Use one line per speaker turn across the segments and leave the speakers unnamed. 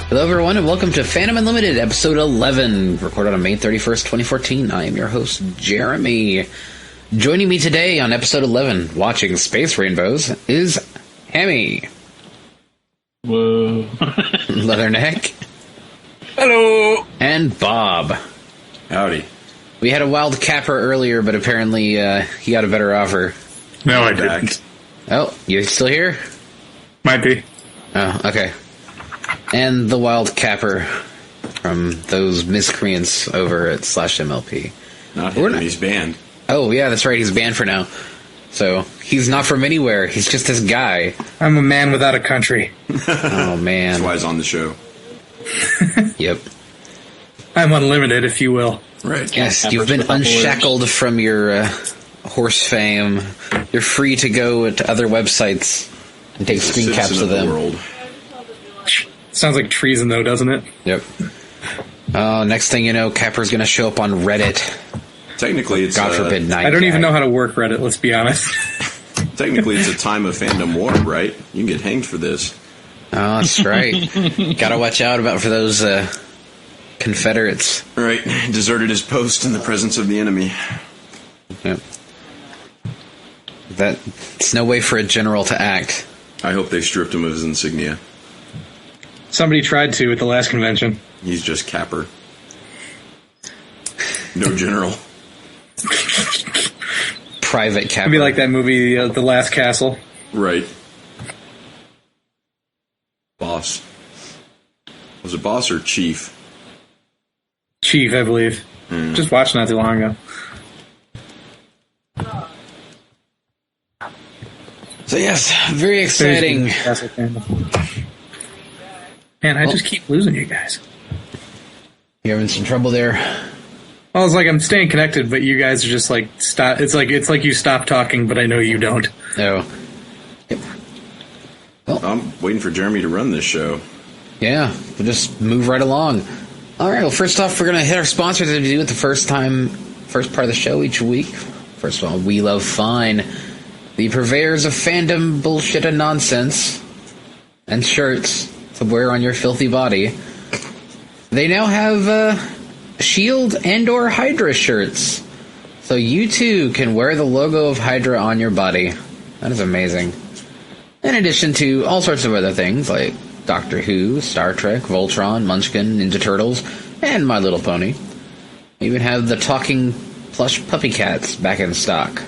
Hello everyone and welcome to Fandom Unlimited episode 11, recorded on May 31st, 2014. I am your host, Jeremy. Joining me today on episode 11, watching Space Rainbows, is Hammy.
Whoa.
Leatherneck.
Hello.
And Bob.
Howdy.
We had a wild capper earlier, but apparently he got a better offer.
No, I didn't.
Oh, you still here?
Might be.
Oh, okay. And the wild capper from those miscreants over at /MLP.
Not him, he's banned.
Oh, yeah, that's right, he's banned for now. So, he's not from anywhere, he's just this guy.
I'm a man without a country.
Oh, man.
That's why he's on the show.
Yep.
I'm unlimited, if you will.
Right.
Yes, you've been unshackled from your horse fame. You're free to go to other websites and take screen caps of them.
World.
Sounds like treason, though, doesn't it?
Yep. Next thing you know, Capper's going to show up on Reddit.
Technically, it's
God forbid,
I don't even know how to work Reddit, let's be honest.
Technically, it's a time of fandom war, right? You can get hanged for this.
Oh, that's right. Gotta watch out for those Confederates.
Right. Deserted his post in the presence of the enemy.
Yep. That's no way for a general to act.
I hope they stripped him of his insignia.
Somebody tried to at the last convention.
He's just Capper. No general.
Private Capper.
It'd be like that movie, The Last Castle.
Right. Boss. Was it boss or chief?
Chief, I believe. Just watched not too long ago.
So yes, very exciting.
Man, I just keep losing you guys.
You having some trouble there?
Well, it's like I'm staying connected, but you guys are just like stop. It's like you stop talking, but I know you don't.
No. Yep.
Well, I'm waiting for Jeremy to run this show.
Yeah, we'll just move right along. All right. Well, first off, we're gonna hit our sponsors as we do it the first part of the show each week. First of all, We Love Fine, the purveyors of fandom bullshit and nonsense, and shirts to wear on your filthy body. They now have Shield and or Hydra shirts. So you too can wear the logo of Hydra on your body. That is amazing. In addition to all sorts of other things like Doctor Who, Star Trek, Voltron, Munchkin, Ninja Turtles, and My Little Pony. We even have the talking plush puppy cats back in stock.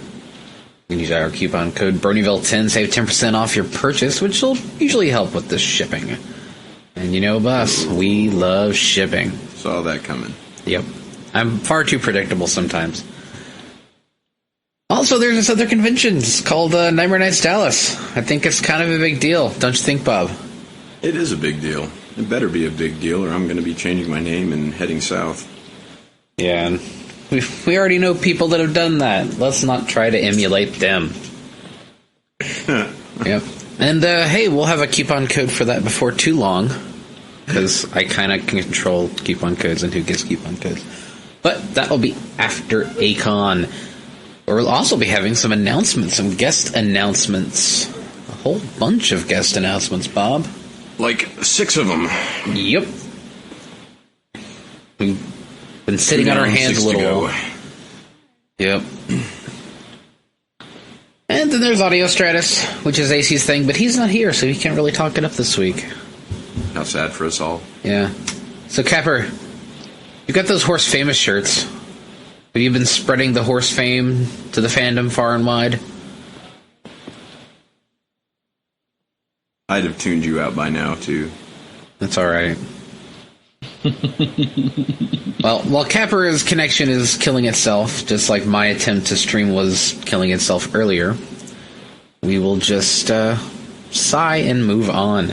You can use our coupon code Bronyville10, save 10% off your purchase, which will usually help with the shipping. And you know, boss, we love shipping.
Saw that coming.
Yep. I'm far too predictable sometimes. Also, there's this other convention. It's called Nightmare Nights Dallas. I think it's kind of a big deal. Don't you think, Bob?
It is a big deal. It better be a big deal, or I'm going to be changing my name and heading south.
Yeah, and we already know people that have done that. Let's not try to emulate them. Yep. And, hey, we'll have a coupon code for that before too long, because I kind of can control coupon codes and who gets coupon codes. But that will be after ACON. We'll also be having some announcements, some guest announcements. A whole bunch of guest announcements, Bob.
Like 6 of them.
Yep. We've been sitting on our hands a little while. Yep. And then there's Audio Stratus, which is AC's thing, but he's not here, so he can't really talk it up this week.
How sad for us all.
Yeah. So, Capper, you got those Horse Famous shirts. Have you been spreading the horse fame to the fandom far and wide?
I'd have tuned you out by now, too.
That's alright. Well, while Capper's connection is killing itself, just like my attempt to stream was killing itself earlier, we will just sigh and move on.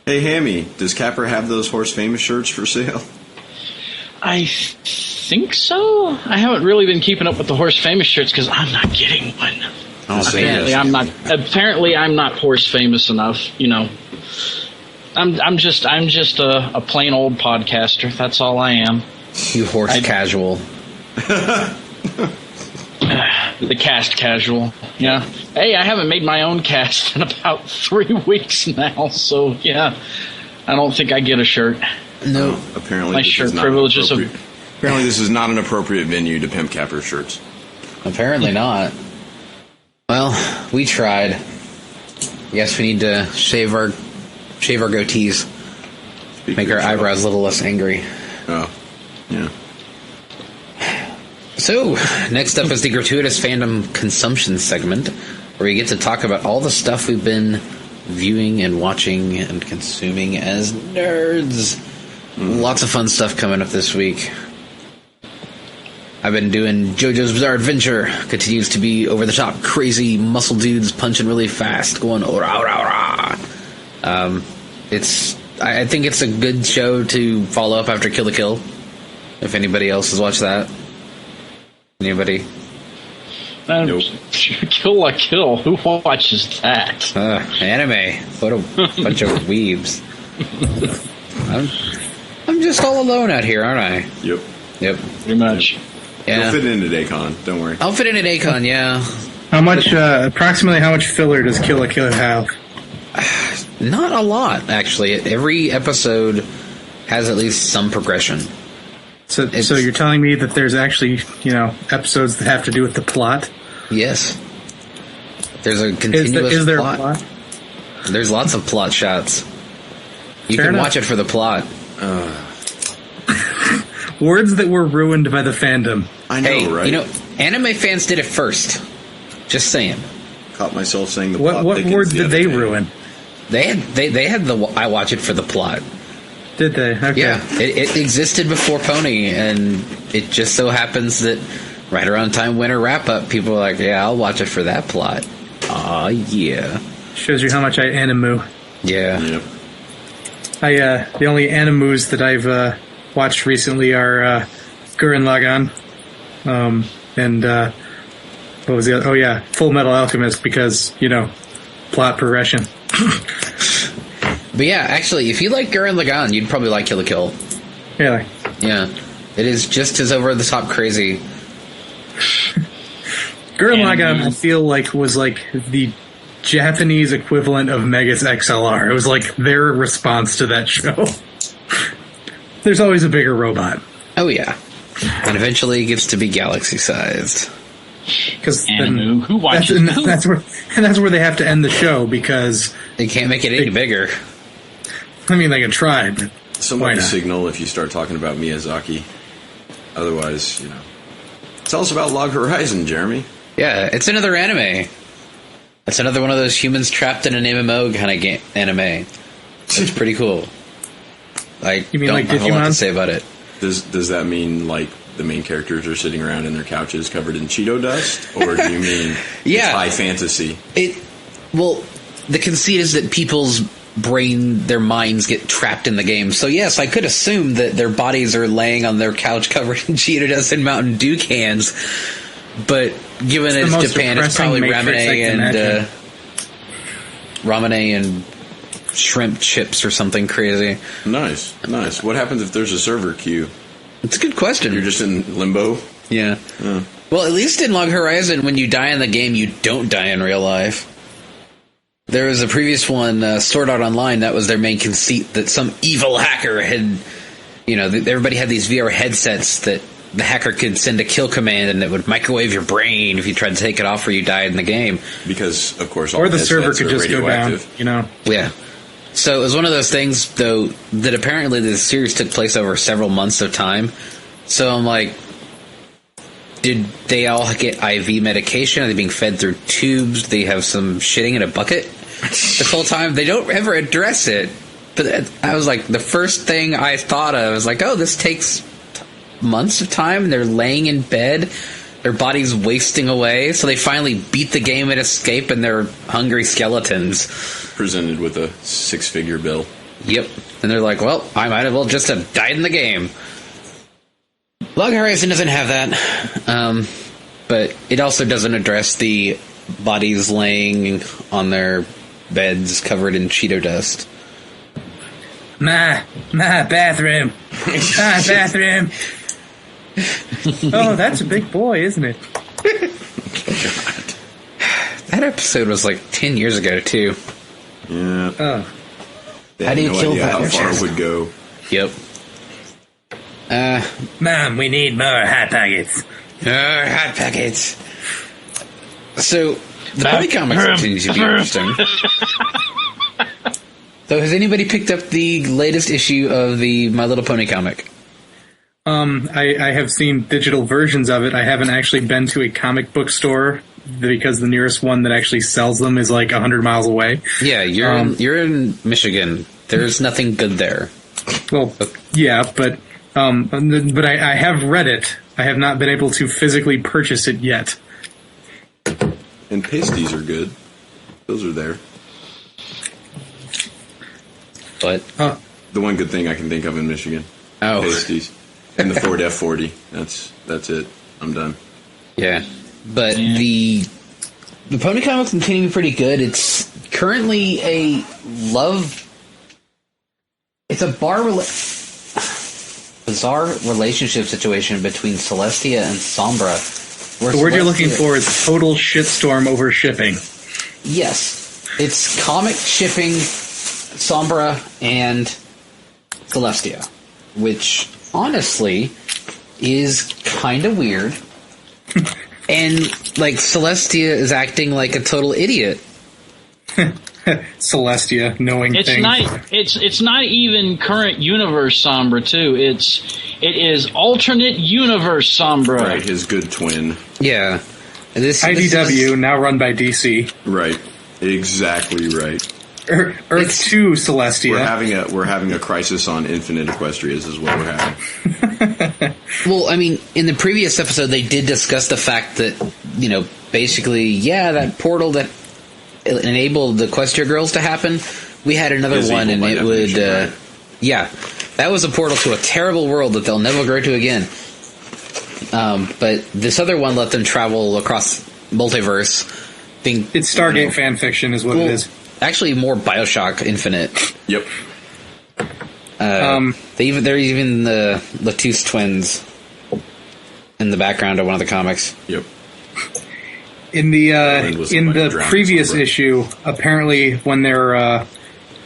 Hey, Hammy, does Capper have those Horse Famous shirts for sale?
I think so. I haven't really been keeping up with the Horse Famous shirts because I'm not getting one. Apparently, I'm not horse famous enough. You know, I'm just a plain old podcaster. That's all I am.
You horse casual.
The cast casual. Yeah. Hey, I haven't made my own cast in about 3 weeks now. So yeah, I don't think I get a shirt.
No.
Apparently,
My
this
shirt
is not
privileges of-
appropriate. Apparently, this is not an appropriate venue to pimp capper shirts.
Apparently not. Well, we tried. Yes, we need to shave our goatees,
Speak
make
for
our
yourself.
eyebrows a little less angry.
Oh, yeah.
So, next up is the gratuitous fandom consumption segment, where we get to talk about all the stuff we've been viewing and watching and consuming as nerds. Lots of fun stuff coming up this week. I've been doing JoJo's Bizarre Adventure. Continues to be over the top, crazy muscle dudes punching really fast, going ora ora ora. I think it's a good show to follow up after Kill la Kill. If anybody else has watched that, anybody?
Nope.
Kill la Kill. Who watches that?
Anime. What a bunch of weebs. I'm just all alone out here, aren't I?
Yep.
Yep.
Pretty much.
Yeah.
You'll fit into Daycon. Don't worry.
I'll fit in at Akon, yeah.
How much, approximately how much filler does Kill la Kill have?
Not a lot, actually. Every episode has at least some progression.
So you're telling me that there's actually, episodes that have to do with the plot?
Yes. There's a continuous
Is there
plot.
a plot?
There's lots of plot shots. You
Fair
can
enough.
watch it for the plot.
Words that were ruined by the fandom.
I know,
Hey,
right?
anime fans did it first. Just saying.
Caught myself saying the
What
plot
what
thickens
words
the
did
other
they
day.
ruin?
They had the I watch it for the plot.
Did they? Okay.
Yeah, it existed before Pony, and it just so happens that right around time winter wrap up, people are like, yeah, I'll watch it for that plot. Aw, yeah.
Shows you how much I animu.
Yeah.
Yep.
The only animus that I've watched recently are Gurren Lagann, and what was the other? Oh yeah, Full Metal Alchemist, because plot progression.
But yeah, actually, if you like Gurren Lagann, you'd probably like Kill la Kill.
Yeah.
Yeah. It is just as over-the-top crazy.
Gurren
And-
Lagann, I feel like, was like the Japanese equivalent of Megas XLR. It was like their response to that show. There's always a bigger robot.
Oh, yeah. And eventually it gets to be galaxy-sized.
Because
Animu. Who watches who?
that's where they have to end the show, because
They can't make it any bigger.
I mean they can try, but why
Somebody
not?
signal if you start talking about Miyazaki. Otherwise, Tell us about Log Horizon, Jeremy.
Yeah, it's another anime. It's another one of those humans trapped in an MMO kind of anime. It's pretty cool. I
You mean
don't
like
have a lot
Digimon?
to say about it.
Does that mean like the main characters are sitting around in their couches covered in Cheeto dust, or do you mean
Yeah.
it's high fantasy?
Well, the conceit is that people's their minds get trapped in the game. So yes, I could assume that their bodies are laying on their couch covered in Cheeto dust and Mountain Dew cans. But given
It's the
it's
most
Japan, it's
depressing
probably
Matrix I can imagine.
ramen and shrimp chips or something crazy.
Nice. What happens if there's a server queue?
It's a good question.
You're just in limbo.
Yeah. Well, at least in Log Horizon, when you die in the game, you don't die in real life. There was a previous one, Sword Art Online, that was their main conceit, that some evil hacker had, everybody had these VR headsets that the hacker could send a kill command and it would microwave your brain if you tried to take it off or you died in the game.
Because, of course, all
Or the
headsets
server could
are
just go down,
radioactive.
Yeah. So it was one of those things, though, that apparently the series took place over several months of time. So I'm like, did they all get IV medication? Are they being fed through tubes? Do they have some shitting in a bucket this whole time? They don't ever address it. But I was like, the first thing I thought of was like, oh, this takes months of time. They're laying in bed. Their body's wasting away. So they finally beat the game and escape, and they're hungry skeletons.
Presented with a 6-figure bill.
Yep. And they're like, well, I might as well just have died in the game. Log Horizon doesn't have that. But it also doesn't address the bodies laying on their beds covered in Cheeto dust.
My bathroom. My bathroom. Oh, that's a big boy, isn't it?
That episode was like 10 years ago, too.
Yeah.
Oh.
They
How
had
do you
no
kill
idea how
that
far
chest?
it would go.
Yep.
Mom, we need more Hot Pockets.
Hot packets. So, the Pony comics continue to be interesting. So, has anybody picked up the latest issue of the My Little Pony comic?
I have seen digital versions of it. I haven't actually been to a comic book store because the nearest one that actually sells them is like 100 miles away.
Yeah, you're in Michigan. There's nothing good there.
Well, yeah, but I have read it. I have not been able to physically purchase it yet.
And pasties are good. Those are there.
But
The one good thing I can think of in Michigan.
Oh.
Pasties. And the Ford F40. That's it. I'm done.
yeah, but the Pony comics continue to be pretty good. It's currently a love. It's a bizarre relationship situation between Celestia and Sombra.
The word you're looking for is total shitstorm over shipping.
Yes, it's comic shipping Sombra and Celestia, which honestly is kind of weird. And like Celestia is acting like a total idiot.
Celestia knowing
It's
things.
it's not even current universe Sombra too. It is alternate universe Sombra.
Right, his good twin.
Yeah, this
IDW, now run by DC.
Right. Exactly right.
Earth 2 Celestia.
We're having a crisis on Infinite Equestrias is what we're having.
Well, I mean, in the previous episode, they did discuss the fact that, basically, that portal that enabled the Equestria Girls to happen, we had another
Is
one,
evil
and
by
it would,
definition, right?
that was a portal to a terrible world that they'll never go to again. But this other one let them travel across multiverse.
It's Stargate fan fiction is what it is.
Actually, more Bioshock Infinite.
Yep.
They're even the Latouche twins in the background of one of the comics.
Yep.
In the
was
in
somebody
the
drowning
previous
somewhere.
issue, apparently when they're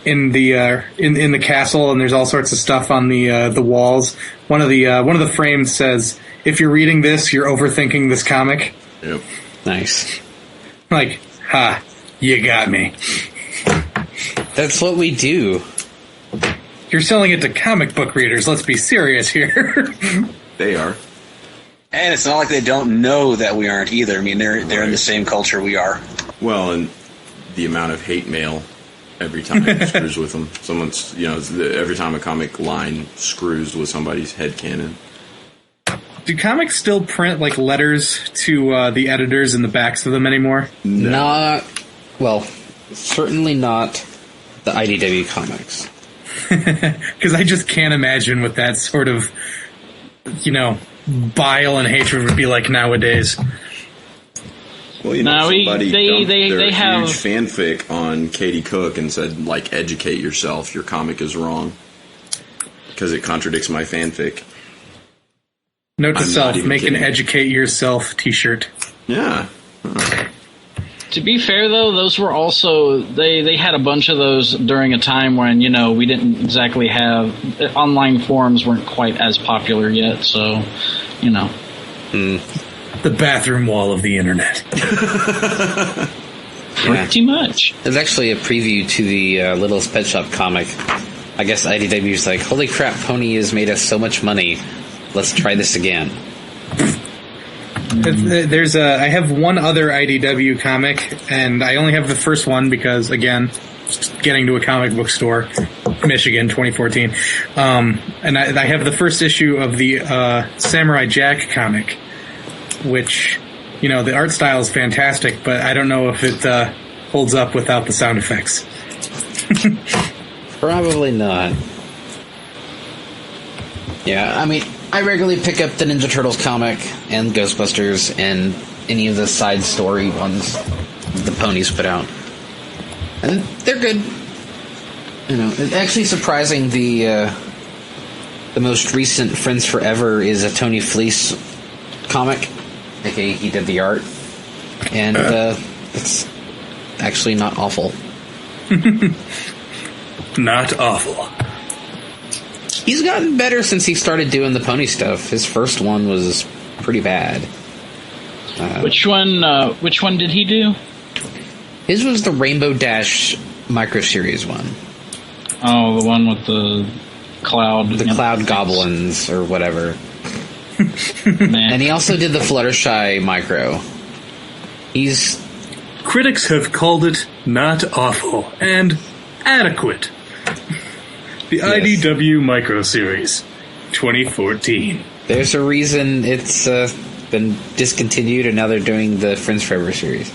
in the castle and there's all sorts of stuff on the walls, one of the frames says, "If you're reading this, you're overthinking this comic."
Yep.
Nice.
Like, ha, you got me.
That's what we do.
You're selling it to comic book readers. Let's be serious here.
They are.
And it's not like they don't know that we aren't either. I mean, they're in the same culture we are.
Well, and the amount of hate mail every time it screws with them. Someone's, every time a comic line screws with somebody's headcanon.
Do comics still print like letters to the editors in the backs of them anymore?
No.
Certainly not the IDW comics.
Because I just can't imagine what that sort of, bile and hatred would be like nowadays.
Well,
No,
somebody dumped
they
their
have-
huge fanfic on Katie Cook and said, educate yourself. Your comic is wrong because it contradicts my fanfic.
Note to
I'm not
self,
even
make an
kidding.
educate yourself t-shirt.
Yeah.
To be fair, though, those were also they had a bunch of those during a time when we didn't exactly have online forums weren't quite as popular yet. So,
The bathroom wall of the internet.
pretty much.
There's actually a preview to the Littlest Pet Shop comic. I guess IDW's like, holy crap, Pony has made us so much money. Let's try this again.
I have one other IDW comic, and I only have the first one because, again, just getting to a comic book store, Michigan, 2014. And I have the first issue of the Samurai Jack comic, which, the art style is fantastic, but I don't know if it holds up without the sound effects.
Probably not. Yeah, I mean, I regularly pick up the Ninja Turtles comic and Ghostbusters and any of the side story ones the Ponies put out. And they're good. It's actually surprising the most recent Friends Forever is a Tony Fleece comic. aka he did the art. And it's actually not awful.
not awful.
He's gotten better since he started doing the pony stuff. His first one was pretty bad.
Which one did he do?
His was the Rainbow Dash micro series one.
Oh, the one with the cloud.
The cloud goblins or whatever.
Man.
And he also did the Fluttershy micro.
Critics have called it not awful and adequate. The IDW micro series, 2014.
There's a reason it's been discontinued, and now they're doing the Friends Forever series.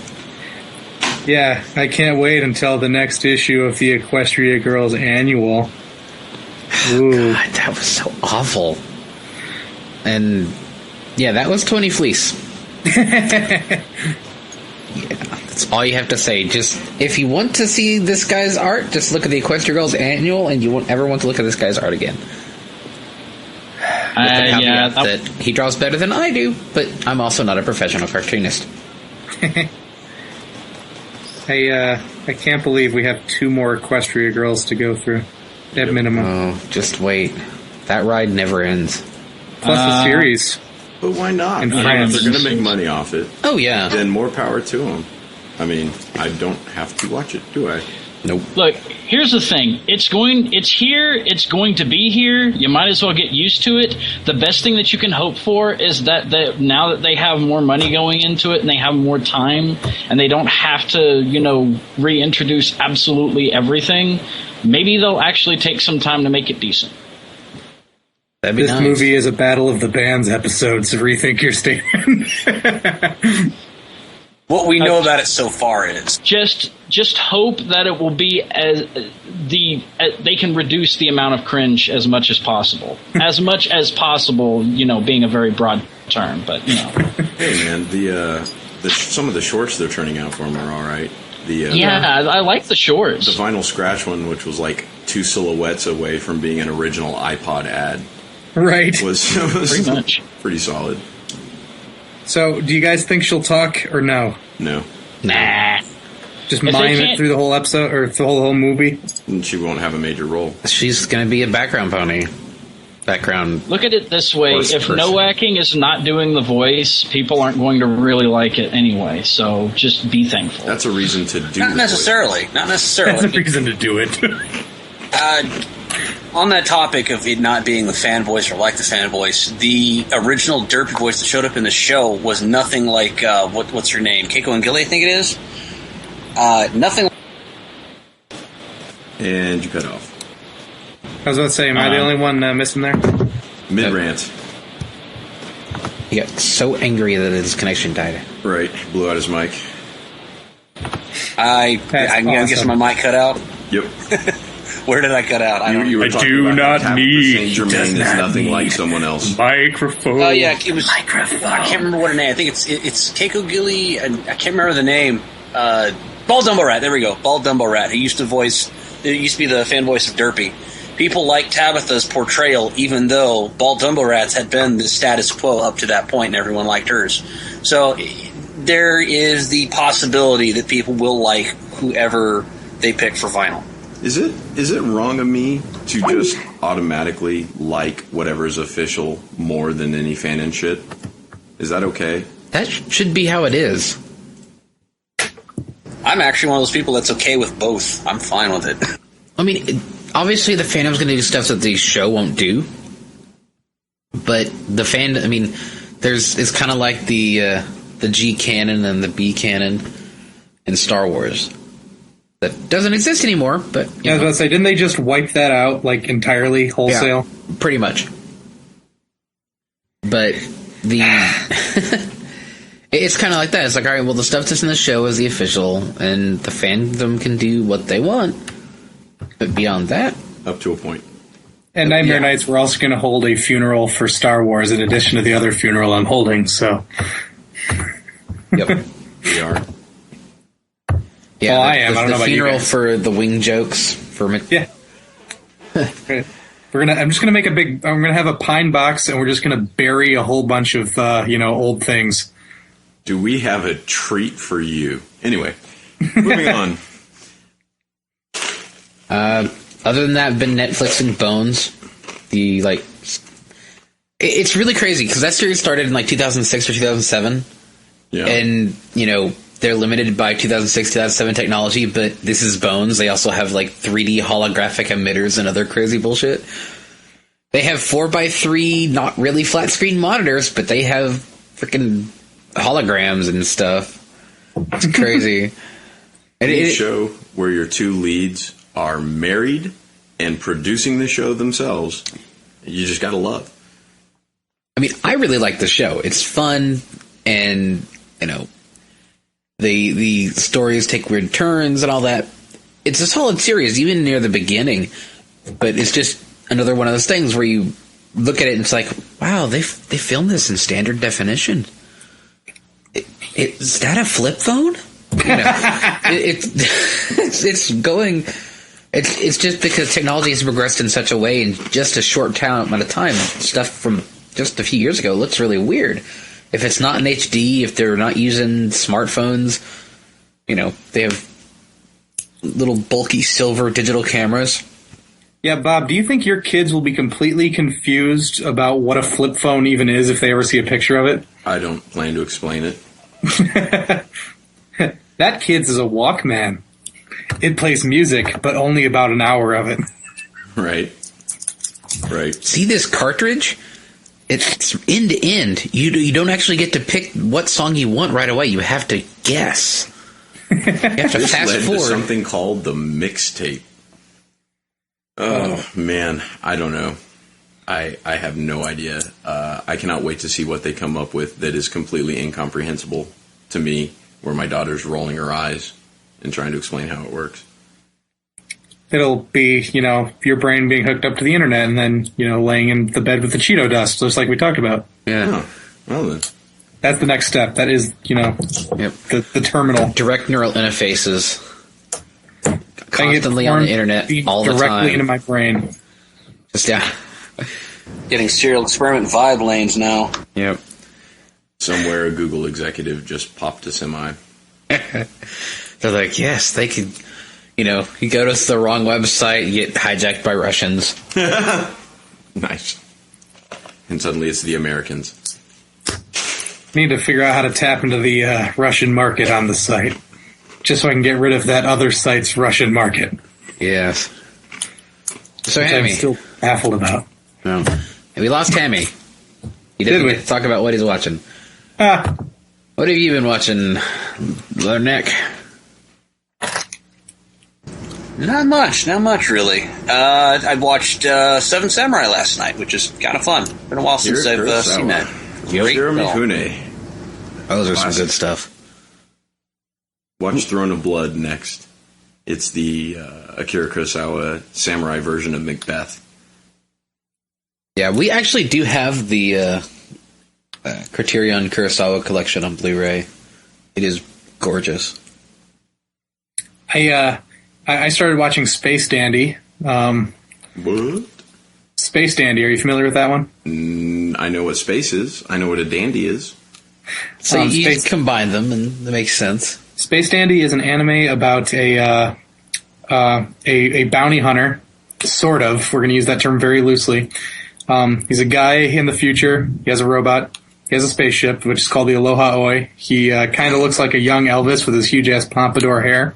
Yeah, I can't wait until the next issue of the Equestria Girls Annual. Ooh.
God, that was so awful. And yeah, that was Tony Fleece. Yeah, that's all you have to say. Just if you want to see this guy's art, just look at the Equestria Girls Annual, and you won't ever want to look at this guy's art again. That he draws better than I do, but I'm also not a professional cartoonist.
I can't believe we have 2 more Equestria Girls to go through, at minimum.
Oh, just wait. That ride never ends.
Plus the series.
But why not?
In
I mean,
France.
if they're going to make money off it,
Oh, yeah.
then more power to them. I mean, I don't have to watch it, do I?
Nope.
Look, here's the thing. It's here. It's going to be here. You might as well get used to it. The best thing that you can hope for is that now that they have more money going into it and they have more time and they don't have to, reintroduce absolutely everything, maybe they'll actually take some time to make it decent.
That'd be
This
nice.
movie is a Battle of the Bands episode, so rethink your statement.
What we know about it so far is
Just hope that it will be they can reduce the amount of cringe as much as possible. As much as possible, being a very broad term, but
Hey, man, some of the shorts they're turning out for them are all right.
I like the shorts.
The vinyl scratch one, which was like 2 silhouettes away from being an original iPod ad,
Right.
was
Pretty much.
pretty solid.
So, do you guys think she'll talk or no?
No.
Nah.
Just
If they
mime it
can't-
through the whole episode or the whole movie?
And she won't have a major role.
She's going to be a background pony. Background.
Look at it this way:
Worst
if
person.
Noacking is not doing the voice, people aren't going to really like it anyway. So just be thankful.
That's a reason to do
not
the
necessarily. Not
That's a
necessarily.
reason to do it.
On that topic of it not being the fan voice or like the fan voice, the original Derpy voice that showed up in the show was nothing like what's her name, Keiko and Gilly, I think it is. Nothing.
And you cut off.
I was about to say, am I the only one missing there?
Mid-rant.
He got so angry that his connection died.
Right. Blew out his mic.
I'm
That's
guessing my mic cut out.
Yep.
Where did I cut out? I don't
You were
I
talking
do
about
not
how Tabitha
need-
St. Germain
does
is
not
nothing
need-
like someone else.
Microphone.
Oh yeah, it was. I can't remember what her name. I think it's Keiko Gilly, and I can't remember the name. Bald Dumbo Rat. There we go. Bald Dumbo Rat. He used to be the fan voice of Derpy. People liked Tabitha's portrayal, even though Bald Dumbo Rats had been the status quo up to that point, and everyone liked hers. So there is the possibility that people will like whoever they pick for vinyl.
Is it wrong of me to just automatically like whatever's official more than any fan and shit? Is that okay?
That should be how it is.
I'm actually one of those people that's okay with both. I'm fine with it.
I mean, obviously the fandom's going to do stuff that the show won't do. But the it's kind of like the G canon and the B canon in Star Wars. That doesn't exist anymore, but...
I was about to say, didn't they just wipe that out, like, entirely, wholesale?
Yeah, pretty much. But it's kind of like that. It's like, all right, well, the stuff that's in the show is the official, and the fandom can do what they want. But beyond that...
Up to a point.
And Nightmare Nights, we're also going to hold a funeral for Star Wars in addition to the other funeral I'm holding, so...
Yep.
We are.
Yeah,
Well, I am. I don't know
the
about you
funeral
guys.
for the wing jokes for
Yeah. I'm just gonna I'm gonna have a pine box, and we're just gonna bury a whole bunch of old things.
Do we have a treat for you? Anyway, moving on.
Other than that, I've been Netflixing Bones. It's really crazy because that series started in like 2006 or 2007.
Yeah.
And, they're limited by 2006, 2007 technology, but this is Bones. They also have like 3D holographic emitters and other crazy bullshit. They have 4x3, not really flat screen monitors, but they have freaking holograms and stuff. It's crazy.
Any show where your two leads are married and producing the show themselves, you just gotta love.
I mean, I really like the show. It's fun, and the stories take weird turns and all that. It's a solid series, even near the beginning. But it's just another one of those things where you look at it and it's like, wow, they filmed this in standard definition. Is that a flip phone? It's going. It's just because technology has progressed in such a way in just a short amount of time. Stuff from just a few years ago looks really weird. If it's not in HD, if they're not using smartphones, they have little bulky silver digital cameras.
Yeah, Bob, do you think your kids will be completely confused about what a flip phone even is if they ever see a picture of it?
I don't plan to explain it.
That kid's is a Walkman. It plays music, but only about an hour of it.
Right.
See this cartridge? It's end to end. You don't actually get to pick what song you want right away. You have to guess. You have to fast
led
forward.
To something called the mixtape. Oh man, I don't know. I have no idea. I cannot wait to see what they come up with that is completely incomprehensible to me, where my daughter's rolling her eyes and trying to explain how it works.
It'll be, your brain being hooked up to the internet and then, laying in the bed with the Cheeto dust, just like we talked about.
Yeah.
Oh, well then.
That's the next step. That is,
Yep.
the terminal.
Direct neural interfaces. Constantly on the internet all the time.
Directly into my brain.
Just, yeah.
Getting serial experiment vibe lanes now.
Yep.
Somewhere a Google executive just popped a semi.
They're like, yes, they could, you go to the wrong website, you get hijacked by Russians.
Nice. And suddenly it's the Americans.
Need to figure out how to tap into the Russian market on the site. Just so I can get rid of that other site's Russian market.
Yes. So,
which
Hammy.
I'm still baffled about.
No. And we lost Hammy. He didn't get to talk about what he's watching. What have you been watching, Nick?
Not much really. I watched Seven Samurai last night, which is kind of fun. Been a while since I've seen that. Great film.
Mifune.
Those are some good stuff.
Watch Throne of Blood next. It's the Akira Kurosawa samurai version of Macbeth.
Yeah, we actually do have the Criterion Kurosawa collection on Blu-ray. It is gorgeous.
I started watching Space Dandy.
What?
Space Dandy, are you familiar with that one?
I know what space is. I know what a dandy is.
So you just combine them, and that makes sense.
Space Dandy is an anime about a bounty hunter, sort of. We're going to use that term very loosely. He's a guy in the future. He has a robot. He has a spaceship, which is called the Aloha Oi. He kind of looks like a young Elvis with his huge-ass pompadour hair.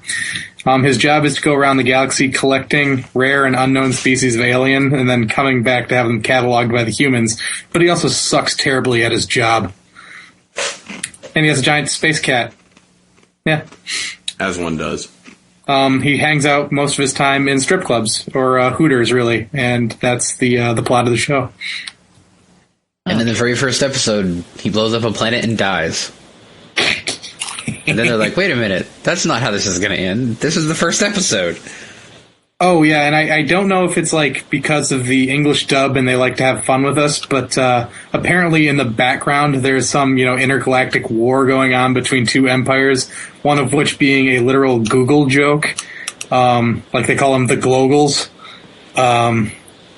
His job is to go around the galaxy collecting rare and unknown species of alien and then coming back to have them cataloged by the humans. But he also sucks terribly at his job. And he has a giant space cat. Yeah.
As one does.
He hangs out most of his time in strip clubs, or Hooters, really, and that's the plot of the show.
And in the very first episode, he blows up a planet and dies. And then they're like, wait a minute, that's not how this is going to end. This is the first episode.
Oh, yeah, and I don't know if it's like because of the English dub and they like to have fun with us, but apparently in the background there's some, intergalactic war going on between two empires, one of which being a literal Google joke, like they call them the Glogals,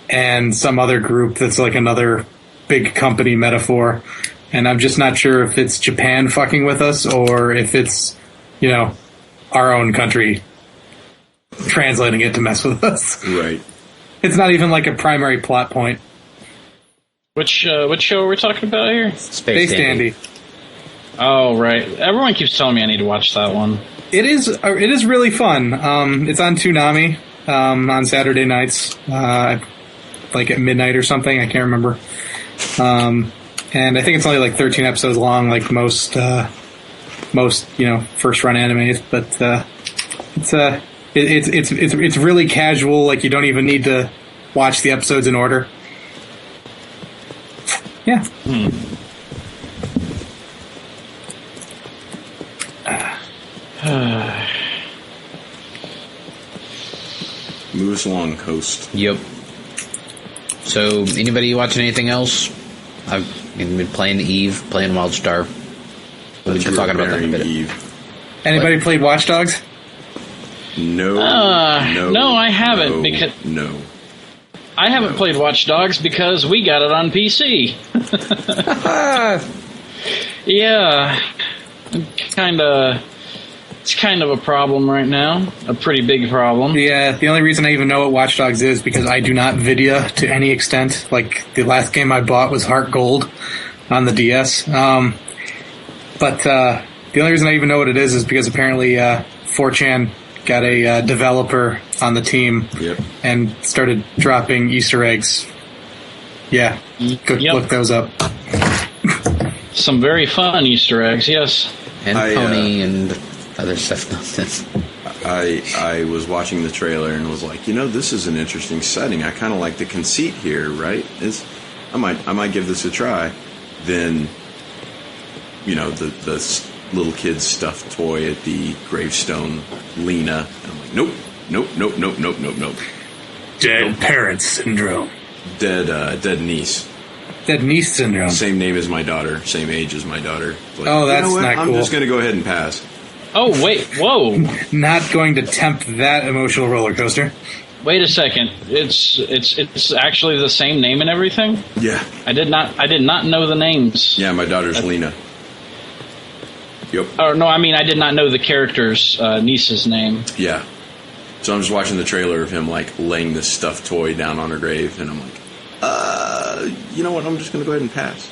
and some other group that's like another big company metaphor. And I'm just not sure if it's Japan fucking with us or if it's, our own country. translating it to mess with us.
Right.
It's not even like a primary plot point.
Which show are we talking about here?
Space Dandy.
Oh, right. Everyone keeps telling me I need to watch that one.
It is really fun. It's on Toonami on Saturday nights, like at midnight or something. I can't remember. And I think it's only like 13 episodes long, like most first run animes. But it's really casual. Like you don't even need to watch the episodes in order. Yeah.
Move us along, Coast.
Yep. So, anybody watching anything else? I've been playing Eve, playing Wildstar. We've been talking about that in a bit.
Eve.
Anybody played Watch Dogs?
No,
no, I haven't
no.
I haven't played Watch Dogs because we got it on PC. Yeah, it's kind of a problem right now. A pretty big problem.
Yeah, the only reason I even know what Watch Dogs is because I do not Vidya to any extent. Like, the last game I bought was Heart Gold on the DS. But the only reason I even know what it is because apparently 4chan got a developer on the team and started dropping Easter eggs. Yeah, go look those up.
Some very fun Easter eggs, yes.
And Pony and other stuff nonsense.
I was watching the trailer and was like, this is an interesting setting. I kind of like the conceit here, right? I might give this a try. Then, the little kid's stuffed toy at the gravestone, Lena. And I'm like, nope.
Dead parent syndrome.
Dead niece.
Dead niece syndrome.
Same name as my daughter, same age as my daughter. Like,
that's not cool.
I'm just going to go ahead and pass.
Oh, wait, whoa.
Not going to tempt that emotional roller coaster.
Wait a second. It's actually the same name and everything?
Yeah.
I did not know the names.
Yeah, my daughter's Lena. Yep.
Oh, no, I mean, I did not know the character's niece's name.
Yeah. So I'm just watching the trailer of him, like, laying this stuffed toy down on her grave, and I'm like, you know what, I'm just going to go ahead and pass.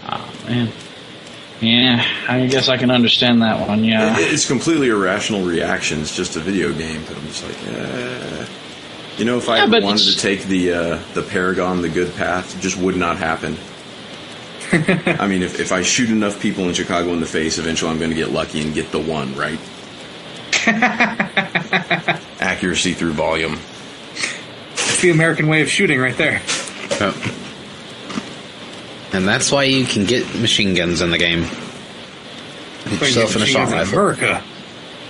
Oh, man. Yeah, I guess I can understand that one, yeah.
It's completely irrational reaction. It's just a video game, but I'm just like, if I wanted to take the Paragon, the good path, it just would not happen. I mean, if I shoot enough people in Chicago in the face, eventually I'm going to get lucky and get the one, right? Accuracy through volume.
It's the American way of shooting right there.
Oh. And that's why you can get machine guns in the game. Get yourself an assault rifle.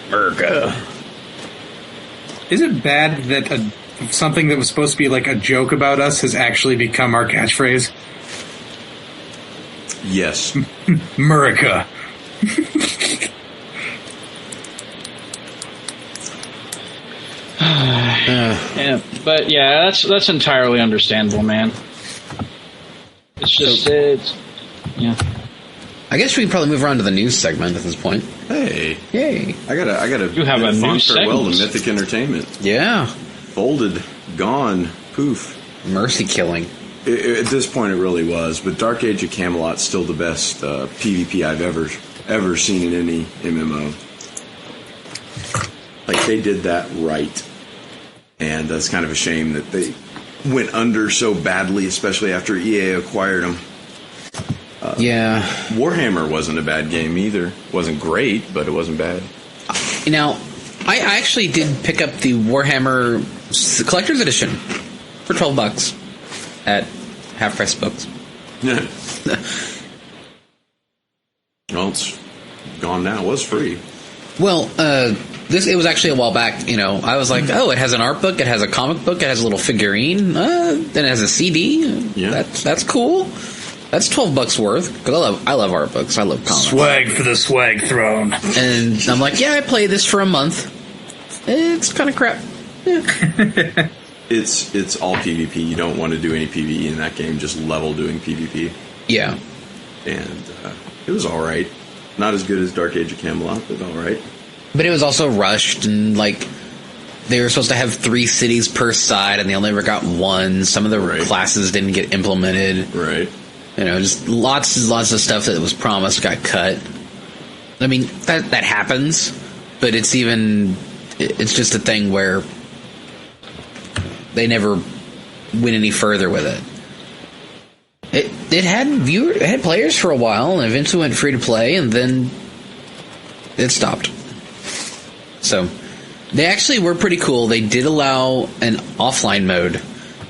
America.
Is it bad that something that was supposed to be like a joke about us has actually become our catchphrase?
Yes.
America.
Yeah, but yeah, that's entirely understandable, man. It's just yeah.
I guess we can probably move around to the news segment at this point.
Hey,
yay!
I gotta.
You have a news
farewell
segment.
to Mythic Entertainment.
Yeah,
Folded, gone, poof.
Mercy killing.
At this point, it really was. But Dark Age of Camelot's still the best PvP I've ever seen in any MMO. Like, they did that right, and that's kind of a shame that they went under so badly, especially after EA acquired them.
Yeah.
Warhammer wasn't a bad game either. Wasn't great, but it wasn't bad.
Now, I actually did pick up the Warhammer Collector's Edition for $12 at Half Price Books.
Well, it's gone now. It was free.
Well, it was actually a while back. I was like, oh, it has an art book, it has a comic book, it has a little figurine, then it has a CD.
Yeah,
that's cool. That's $12 worth because I love art books. I love comics.
Swag for the swag throne.
And I'm like, yeah, I played this for a month. It's kind of crap. Yeah.
It's all PvP. You don't want to do any PvE in that game. Just level doing PvP.
Yeah.
And it was all right. Not as good as Dark Age of Camelot, but all right.
But it was also rushed and like they were supposed to have 3 cities per side, and they only ever got 1. Some of the classes didn't get implemented.
Right.
You know, just lots and lots of stuff that was promised got cut. I mean, that happens, but it's just a thing where they never went any further with it. It had players for a while, and eventually went free to play, and then it stopped. So they actually were pretty cool. They did allow an offline mode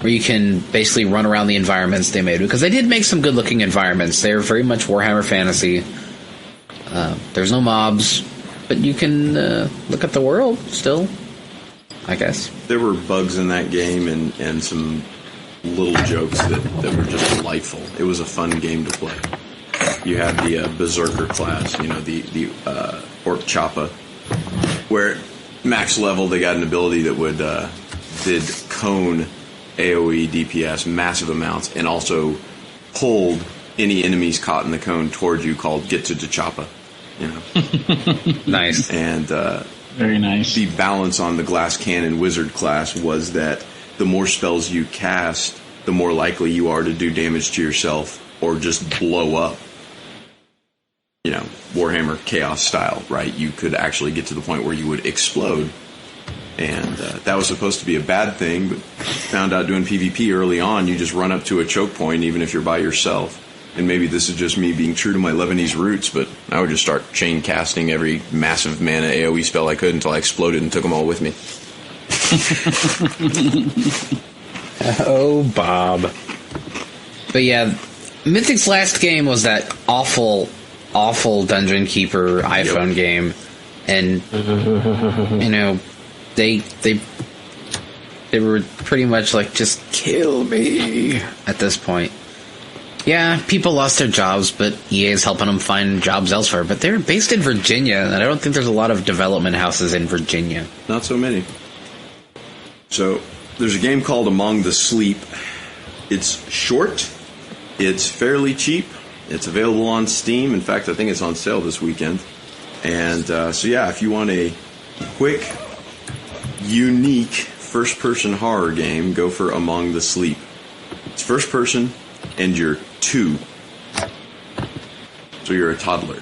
where you can basically run around the environments they made, because they did make some good looking environments. They're very much Warhammer Fantasy. There's no mobs, but you can look at the world still, I guess.
There were bugs in that game and some little jokes that were just delightful. It was a fun game to play. You had the Berserker class, the Orc Choppa, where max level they got an ability that would did cone AoE DPS massive amounts, and also pulled any enemies caught in the cone towards you, called Get to Choppa.
Nice.
And
very nice.
The balance on the Glass Cannon Wizard class was that the more spells you cast, the more likely you are to do damage to yourself or just blow up. Warhammer Chaos style, right? You could actually get to the point where you would explode. And that was supposed to be a bad thing, but found out doing PvP early on, you just run up to a choke point even if you're by yourself. And maybe this is just me being true to my Lebanese roots, but I would just start chain casting every massive mana AoE spell I could until I exploded and took them all with me.
Oh, Bob. But yeah, Mythic's last game was that awful Dungeon Keeper iPhone game. And, they were pretty much like, just kill me at this point. Yeah, people lost their jobs, but EA is helping them find jobs elsewhere. But they're based in Virginia, and I don't think there's a lot of development houses in Virginia.
Not so many. So, there's a game called Among the Sleep. It's short. It's fairly cheap. It's available on Steam. In fact, I think it's on sale this weekend. And if you want a quick, unique first-person horror game, go for Among the Sleep. It's first-person, and you're 2. So you're a toddler.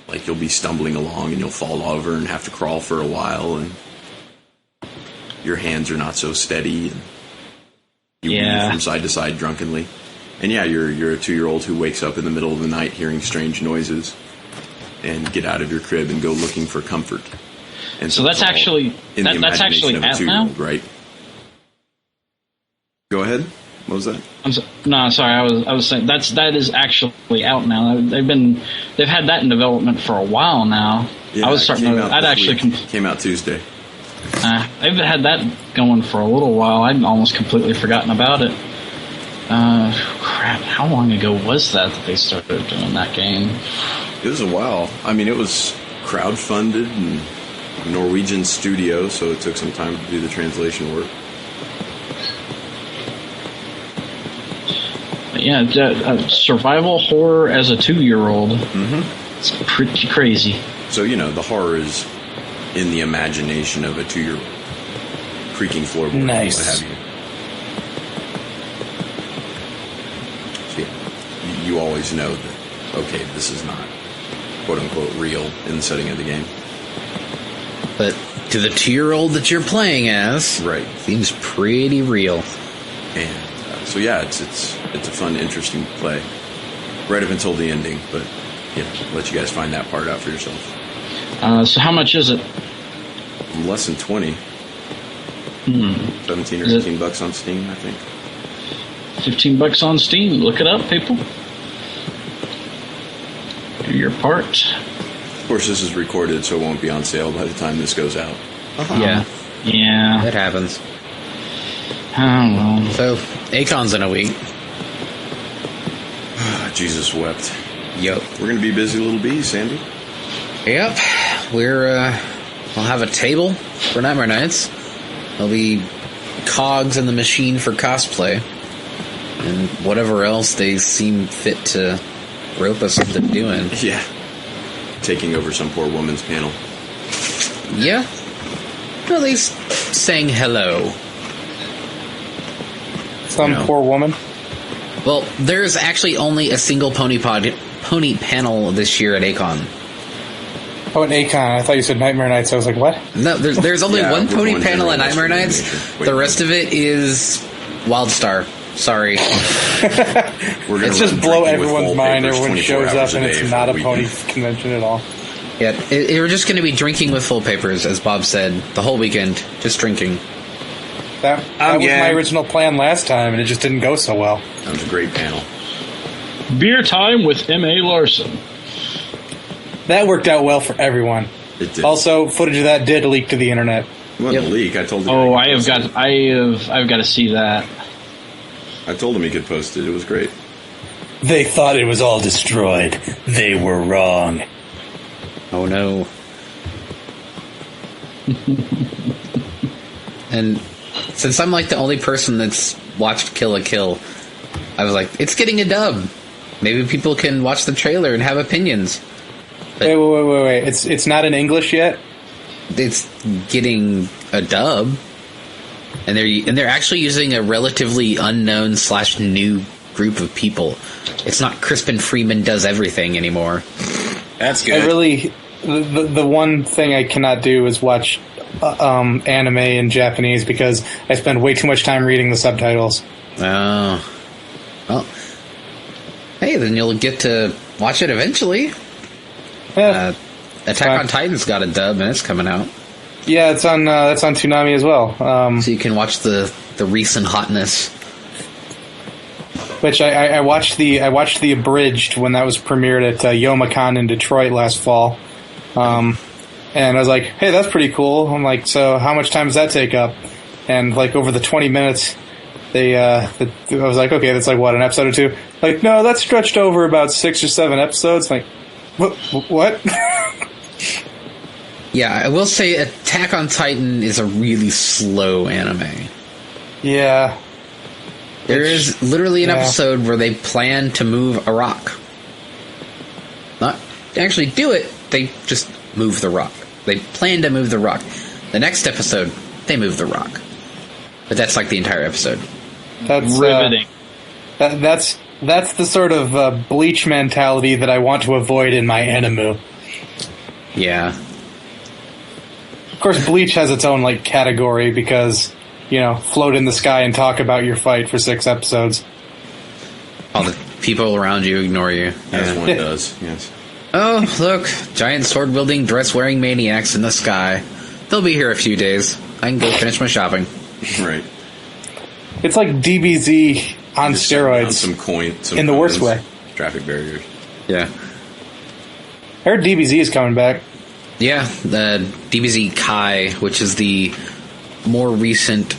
Like, you'll be stumbling along, and you'll fall over and have to crawl for a while, and your hands are not so steady, and you move from side to side drunkenly. And you're a 2-year-old who wakes up in the middle of the night hearing strange noises and get out of your crib and go looking for comfort. And
so that's actually that's actually out now,
right? Go ahead. What was that?
Sorry. I was saying that is actually out now. They've had that in development for a while now.
Yeah,
I was starting to. I'd actually
came out Tuesday.
They've had that going for a little while. I'd almost completely forgotten about it. Crap! How long ago was that they started doing that game?
It was a while. I mean, it was crowdfunded and a Norwegian studio, so it took some time to do the translation work.
Yeah, survival horror as a 2-year-old. Mm-hmm. It's pretty crazy.
So, the horror is in the imagination of a 2-year-old. Creaking floorboards,
nice.
What have you. So, you always know that, okay, this is not, quote-unquote, real in the setting of the game.
But to the 2-year-old that you're playing as,
right,
seems pretty real.
And it's a fun, interesting play, right up until the ending. But let you guys find that part out for yourself.
So how much is it?
Less than 20. 17 or 18 bucks on Steam, I think.
$15 on Steam. Look it up, people. Do your part.
Of course, this is recorded, so it won't be on sale by the time this goes out.
Yeah. It happens.
Oh, well.
So, Acon's in a week.
Jesus wept.
Yep.
We're going to be busy little bees, Sandy.
Yep. We'll have a table for Nightmare Nights. There'll be cogs in the machine for cosplay. And whatever else they seem fit to rope us into doing.
Yeah. Taking over some poor woman's panel.
Yeah. Well, at least saying hello.
Some poor woman.
Well, there's actually only a single pony panel this year at Acon.
Oh, an Acon. I thought you said Nightmare Nights. I was like, what?
No, there's only one pony
one
panel at
general
Nightmare Nights.
distribution.
The rest of it is Wildstar. Sorry.
It's just blow everyone's mind. Everyone shows up and it's not a pony convention at all.
Yeah, we're just going to be drinking with full papers, as Bob said, the whole weekend. Just drinking.
That was my original plan last time, and it just didn't go so well.
That was a great panel.
Beer time with M.A. Larson.
That worked out well for everyone.
It did.
Also, footage of that did leak to the internet.
It wasn't a leak. I told him.
Oh, I've got to see that.
I told him he could post it. It was great.
They thought it was all destroyed. They were wrong.
Oh, no. And since I'm like the only person that's watched Kill la Kill, I was like, it's getting a dub. Maybe people can watch the trailer and have opinions. But
Wait. It's not in English yet?
it's getting a dub. And they're actually using a relatively unknown / new group of people. It's not Crispin Freeman does everything anymore.
That's good.
I really... The one thing I cannot do is watch anime in Japanese because I spend way too much time reading the subtitles.
Oh. Well, hey, then you'll get to watch it eventually.
Yeah,
Attack on Titan's got a dub and it's coming out.
yeah, it's on that's on Toonami as well.
So you can watch the recent hotness.
Which I watched the abridged when that was premiered at Youmacon in Detroit last fall. And I was like, hey, that's pretty cool. I'm like, so how much time does that take up? And like over the 20 minutes, I was like, okay, that's like what, an episode or two? Like, no, that's stretched over about 6 or 7 episodes. Like, what?
Yeah, I will say Attack on Titan is a really slow anime.
Yeah.
There is literally an episode where they plan to move a rock. Not actually do it, they just move the rock. They plan to move the rock. The next episode, they move the rock. But that's like the entire episode.
That's
Riveting.
That's the sort of Bleach mentality that I want to avoid in my anime.
Yeah.
Of course, Bleach has its own like category because, float in the sky and talk about your fight for 6 episodes.
All the people around you ignore you.
As
Yeah.
one does, yes.
Oh, look, giant sword-wielding, dress-wearing maniacs in the sky. They'll be here a few days. I can go finish my shopping.
Right.
It's like DBZ on
Just setting down
steroids.
some coins.
In the worst way.
Traffic barriers.
Yeah.
I heard DBZ is coming back.
Yeah, the DBZ Kai, which is the more recent,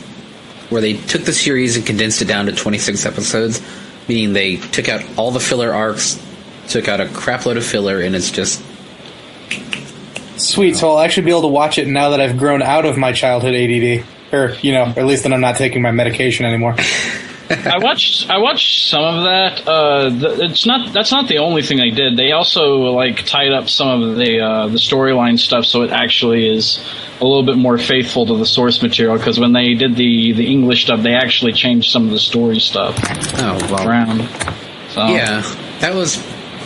where they took the series and condensed it down to 26 episodes, meaning they took out all the filler arcs, took out a crap load of filler, and it's just...
Sweet, so I'll actually be able to watch it now that I've grown out of my childhood ADD. Or, at least that I'm not taking my medication anymore.
I watched some of that. That's not the only thing they did. They also tied up some of the storyline stuff, so it actually is a little bit more faithful to the source material. Because when they did the English stuff, they actually changed some of the story stuff around. So.
Yeah, that was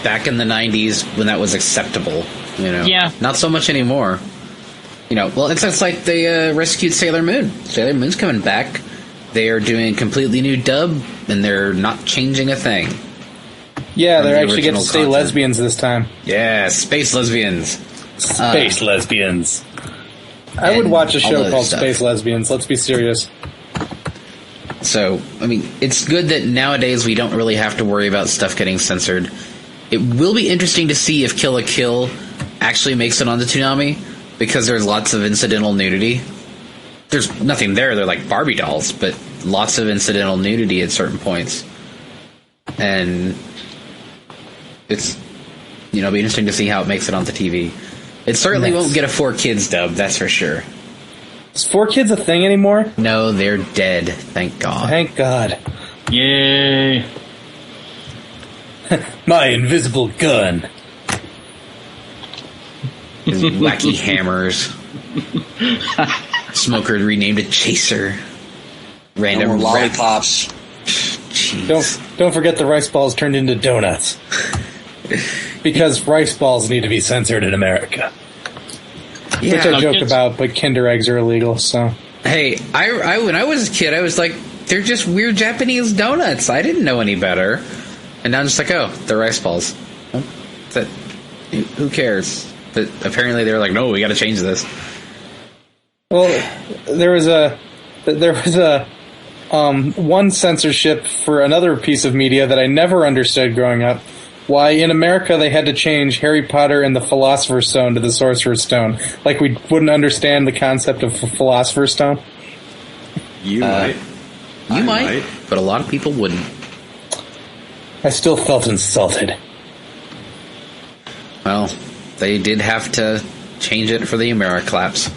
back in the 90s when that was acceptable.
Yeah.
Not so much anymore. Well, it's like they rescued Sailor Moon. Sailor Moon's coming back. They are doing a completely new dub, and they're not changing a thing.
Yeah,
From
they're
the
actually getting to
original
stay
content.
lesbians this time.
Yeah, space lesbians.
Space lesbians.
I would watch a
all
show
other
called
stuff.
Space Lesbians. Let's be serious.
So, it's good that nowadays we don't really have to worry about stuff getting censored. It will be interesting to see if Kill la Kill actually makes it onto Toonami, because there's lots of incidental nudity. There's nothing there, they're like Barbie dolls, but lots of incidental nudity at certain points. And it's, be interesting to see how it makes it onto TV. It certainly won't get a 4Kids dub, that's for sure.
Is 4Kids a thing anymore?
No, they're dead, thank God.
Thank God.
Yay.
My invisible gun.
His wacky hammers. Smoker renamed it Chaser.
No
Random
more
rap-
lollipops.
Jeez.
Don't forget the rice balls turned into donuts. Because rice balls need to be censored in America.
Yeah.
Which I joke
kids-
about, but Kinder eggs are illegal, so.
Hey, I when I was a kid, I was like, they're just weird Japanese donuts. I didn't know any better. And now I'm just like, oh, they're rice balls. Well, who cares? But apparently they're like, no, we got to change this.
Well, there was a one censorship for another piece of media that I never understood growing up. Why in America they had to change Harry Potter and the Philosopher's Stone to the Sorcerer's Stone. Like we wouldn't understand the concept of Philosopher's Stone.
You might.
You
I
might, but a lot of people wouldn't.
I still felt insulted.
Well, they did have to change it for the Americlaps.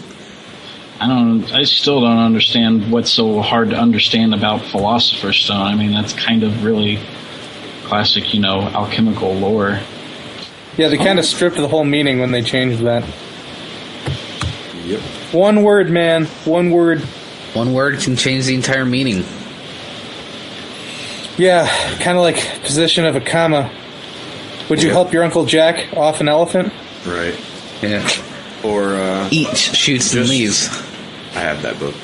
I still don't understand what's so hard to understand about Philosopher's Stone. I mean, that's kind of really classic, alchemical lore.
Yeah, they kind of stripped the whole meaning when they changed that.
Yep.
One word, man. One word.
One word can change the entire meaning.
Yeah, kind of like position of a comma. Would you
Yeah.
help your Uncle Jack off an elephant?
Right.
Yeah.
Or
Eat, shoots, and
Just-
leaves.
I have that book.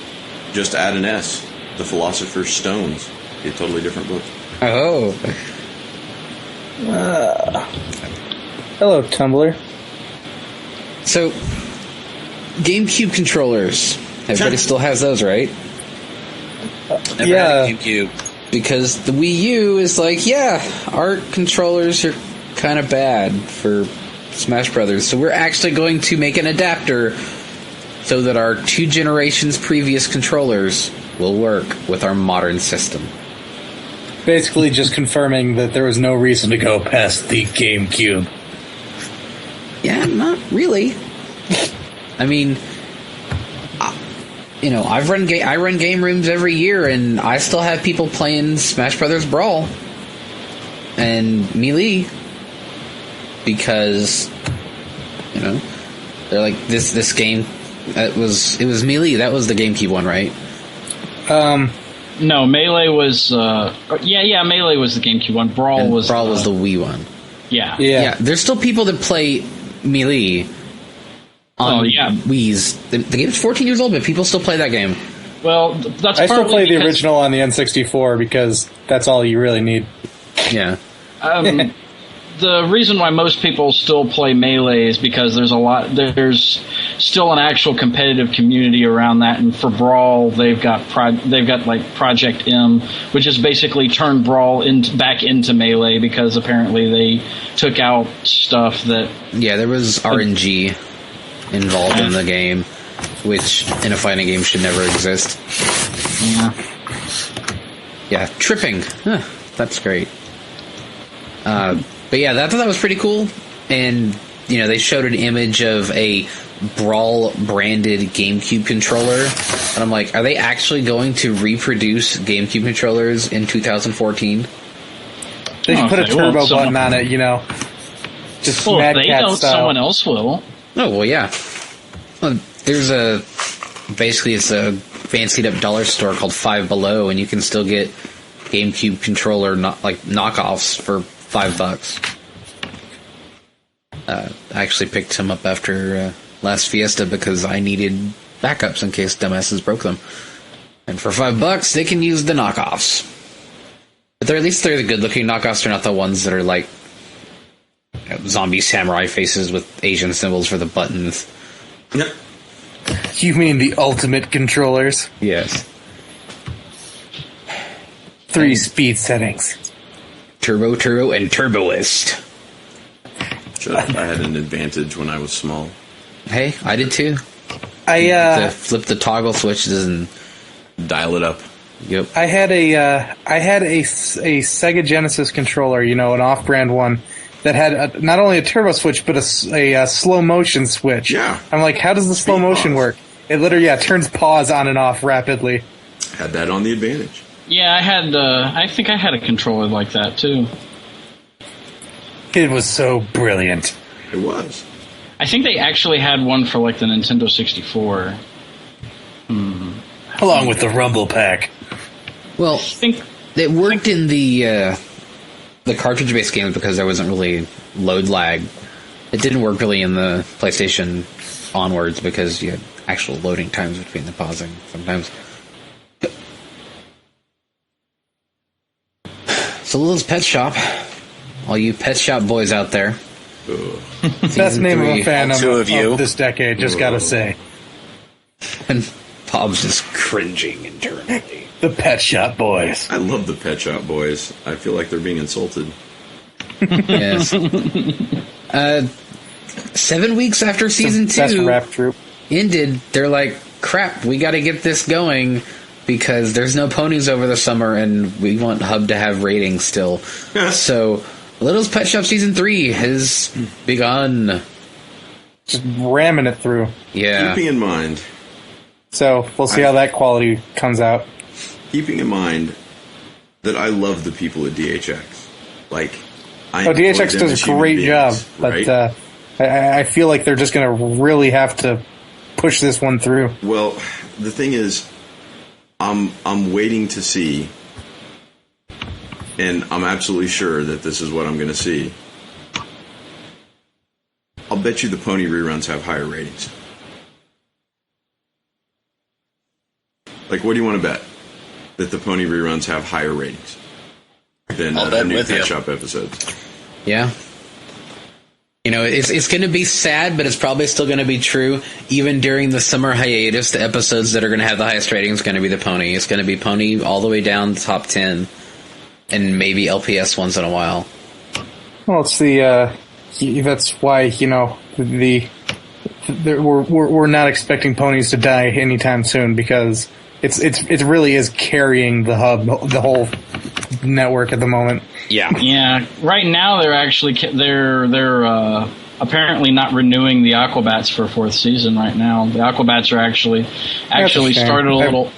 Just add an S. The Philosopher's Stones. A totally different book.
Oh.
Hello, Tumblr.
So, GameCube controllers. Everybody still has those, right?
Never
Yeah.
had a GameCube.
Because the Wii U is like, yeah, our controllers are kind of bad for Smash Brothers, so we're actually going to make an adapter so that our 2 generations previous controllers will work with our modern system.
Basically just confirming that there was no reason to go past the GameCube.
Yeah, not really. I mean, I run game rooms every year, and I still have people playing Smash Brothers Brawl and Melee because they're like this game. It was Melee. That was the GameCube one, right?
No, Melee was Melee was the GameCube one. Brawl
And
was
Brawl was the Wii one.
yeah.
Yeah, there's still people that play Melee on
yeah.
Wii's. The game's 14 years old, but people still play that game.
Well, that's
I still
partly
play the
because-
original on the N64 because that's all you really need.
Yeah.
The reason why most people still play Melee is because there's still an actual competitive community around that, and for Brawl they've got like Project M, which is basically turned Brawl back into Melee because apparently they took out stuff that
Yeah, there was RNG involved in the game, which in a fighting game should never exist. Yeah, tripping. Huh, that's great. But yeah, I thought that was pretty cool. And, they showed an image of a Brawl branded GameCube controller. And I'm like, are they actually going to reproduce GameCube controllers in 2014?
They should put a
if they will,
turbo
someone-
button on it, Just
well,
Mad
if they
Cat
don't,
style.
someone else will.
Oh, well, yeah. Well, there's it's a fancied up dollar store called Five Below, and you can still get GameCube controller knockoffs for $5. I actually picked him up after last Fiesta because I needed backups in case dumbasses broke them. And for $5, they can use the knockoffs. But at least they're the good-looking knockoffs. They're not the ones that are like zombie samurai faces with Asian symbols for the buttons.
Yep.
You mean the ultimate controllers?
Yes.
3 speed settings.
Turbo, and Turboist.
I had an advantage when I was small.
Hey, I did too.
I
Flip the toggle switches and
Dial it up.
yep.
I had a Sega Genesis controller, an off-brand one that had not only a turbo switch but a slow motion switch.
Yeah.
I'm like, how does the slow
Speed
motion
pause.
work? It literally turns pause on and off rapidly.
Had that on the Advantage.
Yeah, I think I had a controller like that too.
It was so brilliant.
It was.
I think they actually had one for like the Nintendo 64.
Along with the Rumble Pack.
Well,
think
it worked in the cartridge-based games because there wasn't really load lag. It didn't work really in the PlayStation onwards because you had actual loading times between the pausing sometimes. So Little's Pet Shop, all you Pet Shop boys out there.
Best name of a fan
Two of you.
of this decade, just gotta say.
And Bob's just cringing internally.
The Pet Shop Boys.
I love the Pet Shop Boys. I feel like they're being insulted.
Yes. 7 weeks after season
Best
2
rap troupe.
ended, they're like, crap, we got to get this going because there's no ponies over the summer and we want Hub to have ratings still. So, Little's Pet Shop season 3 has begun.
Just ramming it through.
Yeah.
Keeping in mind
So we'll see how that quality comes out.
keeping in mind that I love the people at DHX. Like, I
Oh,
enjoy
DHX
them
does
as
a
human
great
beings,
job,
right?
but I feel like they're just going to really have to push this one through.
Well, the thing is, I'm waiting to see, and I'm absolutely sure that this is what I'm going to see. I'll bet you the pony reruns have higher ratings. Like, what do you want to bet? That the pony reruns have higher ratings than
I'll
the
bet
new
with
Pet
you.
Shop episodes.
Yeah. You know, it's going to be sad, but it's probably still going to be true. Even during the summer hiatus, the episodes that are going to have the highest ratings are going to be the pony. It's going to be pony all the way down the top 10, and maybe LPS once in a while.
Well, it's the that's why we're not expecting ponies to die anytime soon because it really is carrying the hub, the whole network at the moment.
Yeah.
Yeah, right now they're actually they're apparently not renewing the Aquabats for a 4th season right now. The Aquabats are actually
a shame.
started a little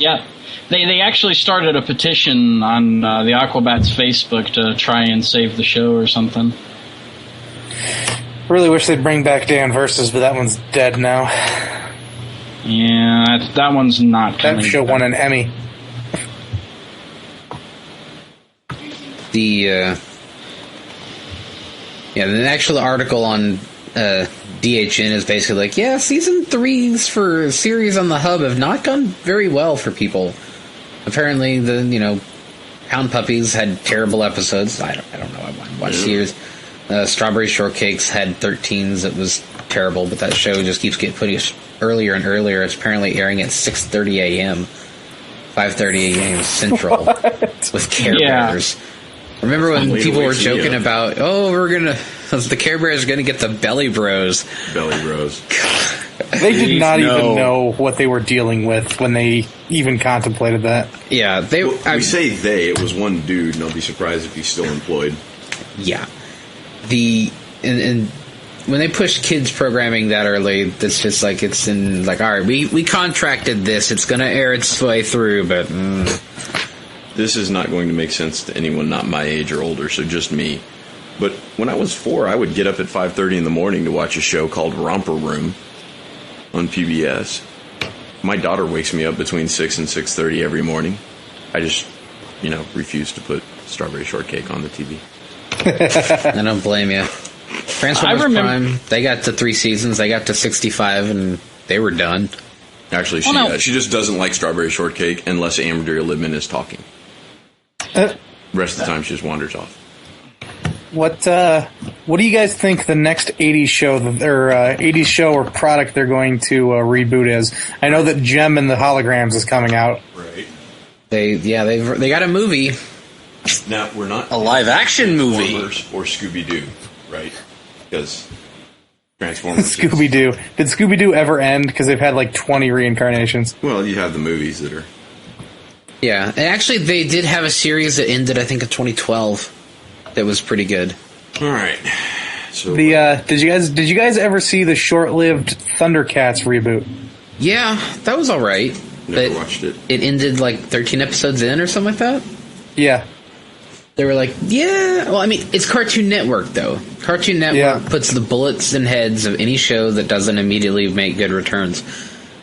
They actually started a petition on the Aquabats Facebook to try and save the show or something.
Really wish they'd bring back Dan Versus, but that one's dead now.
Yeah, that one's not
That
coming
show
back.
won an Emmy.
The actual article on DHN is basically like, yeah, season 3s for series on the hub have not gone very well for people. Apparently, the Hound Puppies had terrible episodes. I don't know. I watched years. Strawberry Shortcakes had 13s. It was terrible, but that show just keeps getting put earlier and earlier. It's apparently airing at 6:30 a.m., 5:30 a.m. Central with Care Bears. Remember when
Later
people were
wakes me
joking
up.
about, the Care Bears are going to get the Belly Bros.
Belly Bros.
They did not
no.
even know what they were dealing with when they even contemplated that.
Yeah,
We say they. It was one dude, and I'll be surprised if he's still employed.
yeah. And when they push kids programming that early, it's just like all right, we contracted this. It's going to air its way through, but
This is not going to make sense to anyone not my age or older, so just me. But when I was 4, I would get up at 5:30 in the morning to watch a show called Romper Room on PBS. My daughter wakes me up between 6 and 6:30 every morning. I just, refuse to put Strawberry Shortcake on the TV.
I don't blame you. Transformers
I remember-
Prime, they got to 3 seasons. They got to 65, and they were done.
Actually, she just doesn't like Strawberry Shortcake unless Amadria Libman is talking. Rest of the time, she just wanders off.
What do you guys think the next 80s show or 80s show or product they're going to reboot is? I know that Gem and the Holograms is coming out.
Right.
They got a movie.
Now, we're not
A live-action movie.
Transformers or Scooby-Doo, right? Because Transformers is-
Scooby-Doo. Did Scooby-Doo ever end? Because they've had like 20 reincarnations.
Well, you have the movies that are...
Yeah, and actually they did have a series that ended, I think, in 2012. That was pretty good.
All right. So
Did you guys ever see the short-lived Thundercats reboot?
Yeah, that was all right.
Never
But
watched it.
It ended like 13 episodes in or something like that.
Yeah.
They were like, yeah. Well, I mean, it's Cartoon Network, though. Cartoon Network puts the bullets in heads of any show that doesn't immediately make good returns.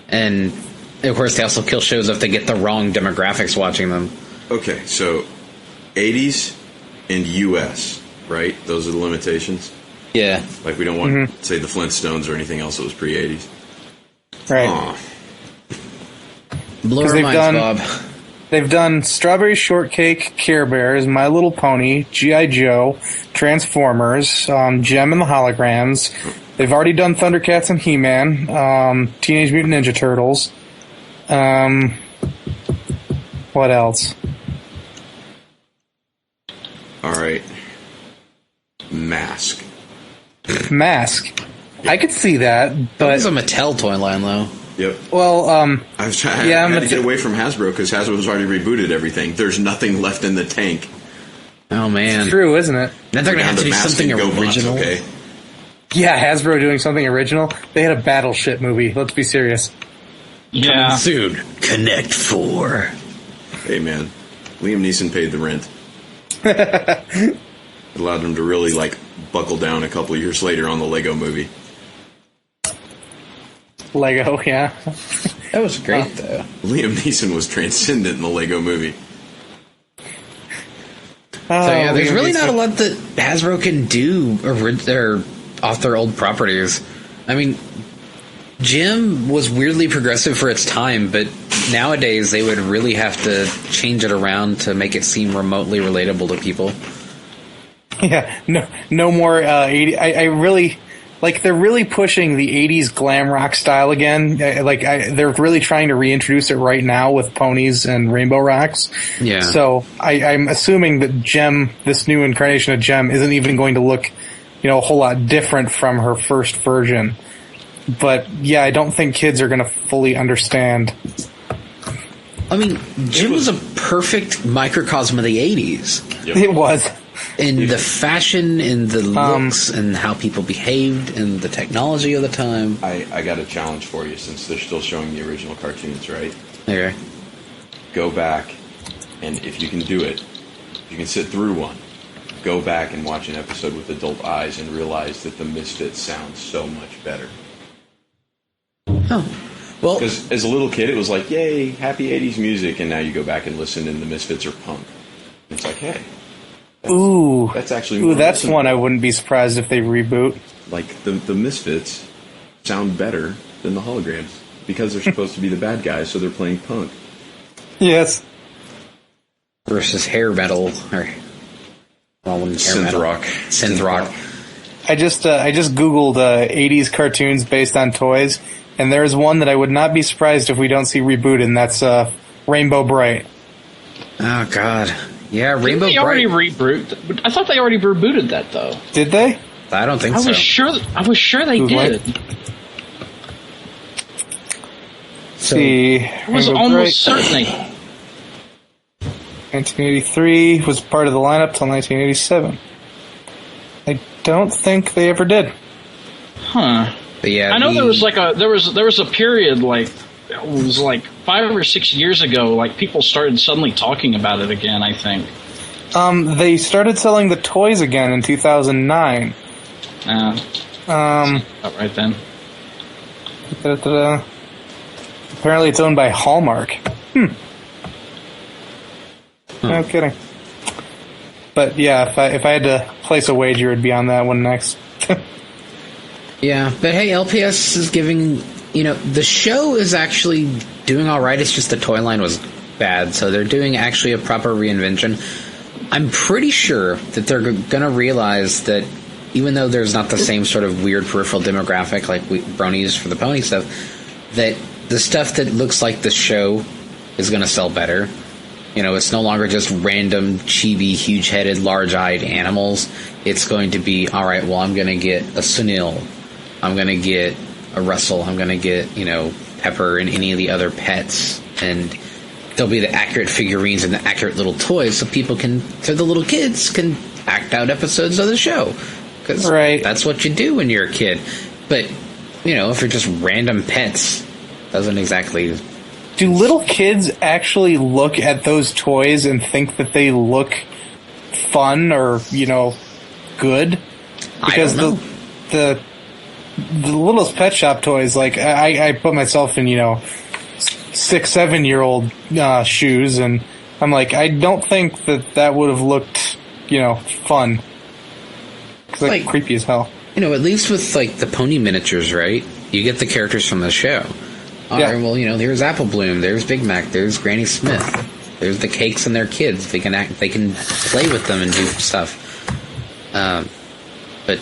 And of course, they also kill shows if they get the wrong demographics watching them.
Okay, so 80s and US, right? Those are the limitations.
Yeah.
Like, we don't want, say, the Flintstones or anything else that was pre-80s.
Right.
Aw.
Blow our minds, Bob.
They've done Strawberry Shortcake, Care Bears, My Little Pony, G.I. Joe, Transformers, Gem and the Holograms. They've already done Thundercats and He-Man, Teenage Mutant Ninja Turtles. What else?
All right. Mask.
Mask. I could see that,
That
but...
was a Mattel toy line, though.
Yep.
Well,
I was trying. I had to get away from Hasbro because Hasbro has already rebooted everything. There's nothing left in the tank.
Oh, man.
it's true, isn't it?
Now they're going to have to do
Mask
something
and GoBots,
original.
okay?
Yeah, Hasbro doing something original. They had a Battleship movie. Let's be serious.
Yeah.
Coming soon. Connect 4.
Hey, man. Liam Neeson paid the rent. It allowed him to really, like, buckle down a couple of years later on the Lego movie.
Lego, yeah.
That was great, though.
Liam Neeson was transcendent in the Lego movie.
So, yeah, there's really not a lot that Hasbro can do or off their old properties. I mean, Jim was weirdly progressive for its time, but nowadays they would really have to change it around to make it seem remotely relatable to people.
Yeah, no more 80. I really like. They're really pushing the 80s glam rock style again. They're really trying to reintroduce it right now with ponies and rainbow rocks.
Yeah.
So I'm assuming that Gem, this new incarnation of Gem, isn't even going to look, a whole lot different from her first version. But yeah, I don't think kids are going to fully understand.
I mean, Jim was a perfect microcosm of the 80s.
Yep.
It was.
In the fashion, in the looks, and how people behaved, and the technology of the time.
I got a challenge for you since they're still showing the original cartoons, right?
Okay.
Go back, and if you can do it, if you can sit through one, go back and watch an episode with adult eyes and realize that the Misfits sound so much better.
Oh. Well,
Because as a little kid, it was like, yay, happy 80s music, and now you go back and listen, and the Misfits are punk. It's like, hey. That's actually more
that's
listenable.
one I wouldn't be surprised if they reboot.
Like, the Misfits sound better than the Holograms because they're supposed to be the bad guys, so they're playing punk.
Yes.
versus hair metal or
Synth rock.
Synth rock.
I just googled 80s cartoons based on toys, and there's one that I would not be surprised if we don't see rebooted, and that's Rainbow Bright.
Oh God, yeah, Rainbow
They
Bright.
already rebooted. I thought they already rebooted that though.
Did they?
I don't think
I
so.
was sure they
Who's
did.
See,
I was
Rainbow
almost
Bright,
certain
1983 was part of the lineup till 1987. I don't think they ever did.
Huh.
But yeah,
I know there was a period like it was like 5 or 6 years ago. Like people started suddenly talking about it again. I think.
They started selling the toys again in 2009.
About right then.
Apparently, it's owned by Hallmark. No kidding. But yeah, if I had to place a wager, it'd be on that one next.
Yeah, but hey, LPS is giving, the show is actually doing all right. It's just the toy line was bad, so they're doing actually a proper reinvention. I'm pretty sure that they're going to realize that even though there's not the same sort of weird peripheral demographic like Brony's for the pony stuff, that the stuff that looks like the show is going to sell better. It's no longer just random, chibi, huge-headed, large-eyed animals. It's going to be, all right, well, I'm going to get a Sunil. I'm going to get a Russell. I'm going to get, Pepper and any of the other pets. And there'll be the accurate figurines and the accurate little toys so the little kids can act out episodes of the show. Because that's what you do when you're a kid. But, if you're just random pets, doesn't exactly...
Do little kids actually look at those toys and think that they look fun or, good? Because
I don't know.
the littlest pet shop toys, like, I put myself in, 6-7-year-old shoes, and I'm like, I don't think that would have looked, fun. It's like creepy as hell.
At least with the pony miniatures, right? You get the characters from the show. All right, well, there's Apple Bloom, there's Big Mac, there's Granny Smith, there's the Cakes and their kids. They can play with them and do stuff. But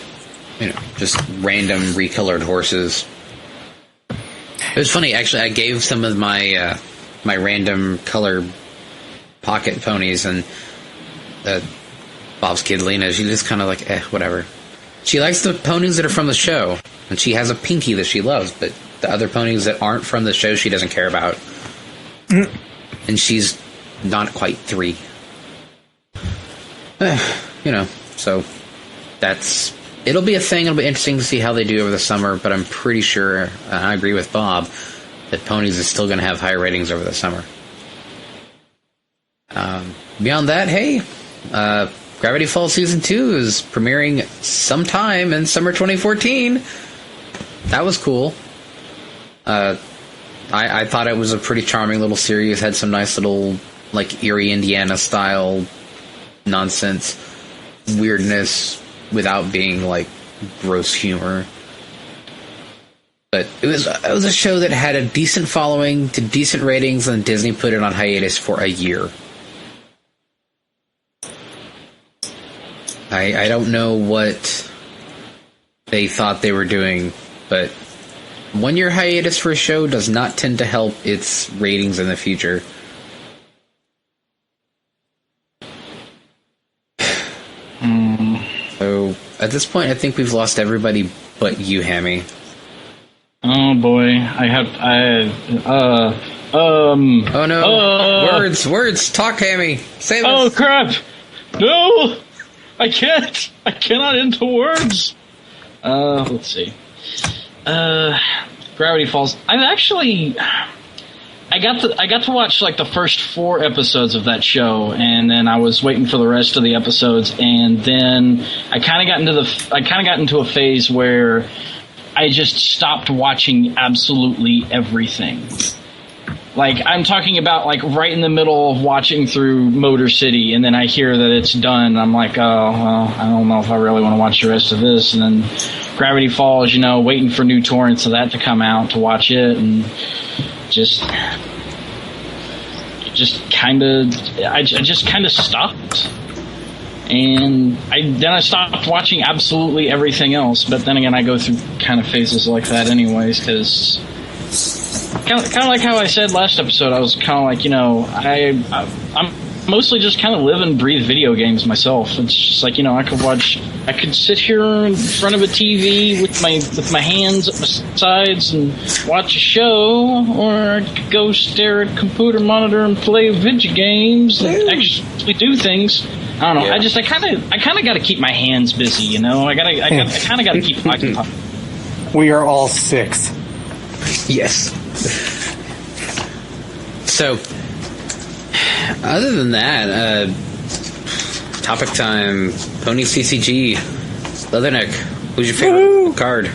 just random recolored horses. It was funny, actually. I gave some of my my random color pocket ponies, and Bob's kid Lena, she just kind of whatever. She likes the ponies that are from the show, and she has a Pinky that she loves, but the other ponies that aren't from the show she doesn't care about. And she's not quite 3. So it'll be a thing. It'll be interesting to see how they do over the summer, but I'm pretty sure, I agree with Bob, that ponies is still going to have higher ratings over the summer. Beyond that, hey, Gravity Falls Season 2 is premiering sometime in summer 2014. That was cool. I thought it was a pretty charming little series. Had some nice little, Erie, Indiana style nonsense, weirdness, without being, gross humor. But it was a show that had a decent following, to decent ratings, and Disney put it on hiatus for a year. I don't know what they thought they were doing, but 1 year hiatus for a show does not tend to help its ratings in the future. So at this point, I think we've lost everybody but you, Hammy.
Oh boy, oh
no, words, talk, Hammy, save us.
Oh crap, no, I cannot into words. Let's see. Gravity Falls. I got to watch the first 4 episodes of that show, and then I was waiting for the rest of the episodes, and then I kind of got into a phase where I just stopped watching absolutely everything. I'm talking about right in the middle of watching through Motor City, and then I hear that it's done, and I'm like, oh, well, I don't know if I really want to watch the rest of this. And then Gravity Falls, waiting for new torrents of that to come out to watch it, and just kind of stopped. And then I stopped watching absolutely everything else. But then again, I go through kind of phases like that anyways, because kind of like how I said last episode, I was kind of I'm mostly just kind of live and breathe video games myself. It's just I could sit here in front of a TV with my hands at my sides and watch a show, or I could go stare at a computer monitor and play video games and actually do things. I don't know. Yeah. I kind of got to keep my hands busy, I kind of got to keep occupied.
We are all 6.
Yes. So, other than that, topic time, Pony CCG, Leatherneck, who's your favorite card?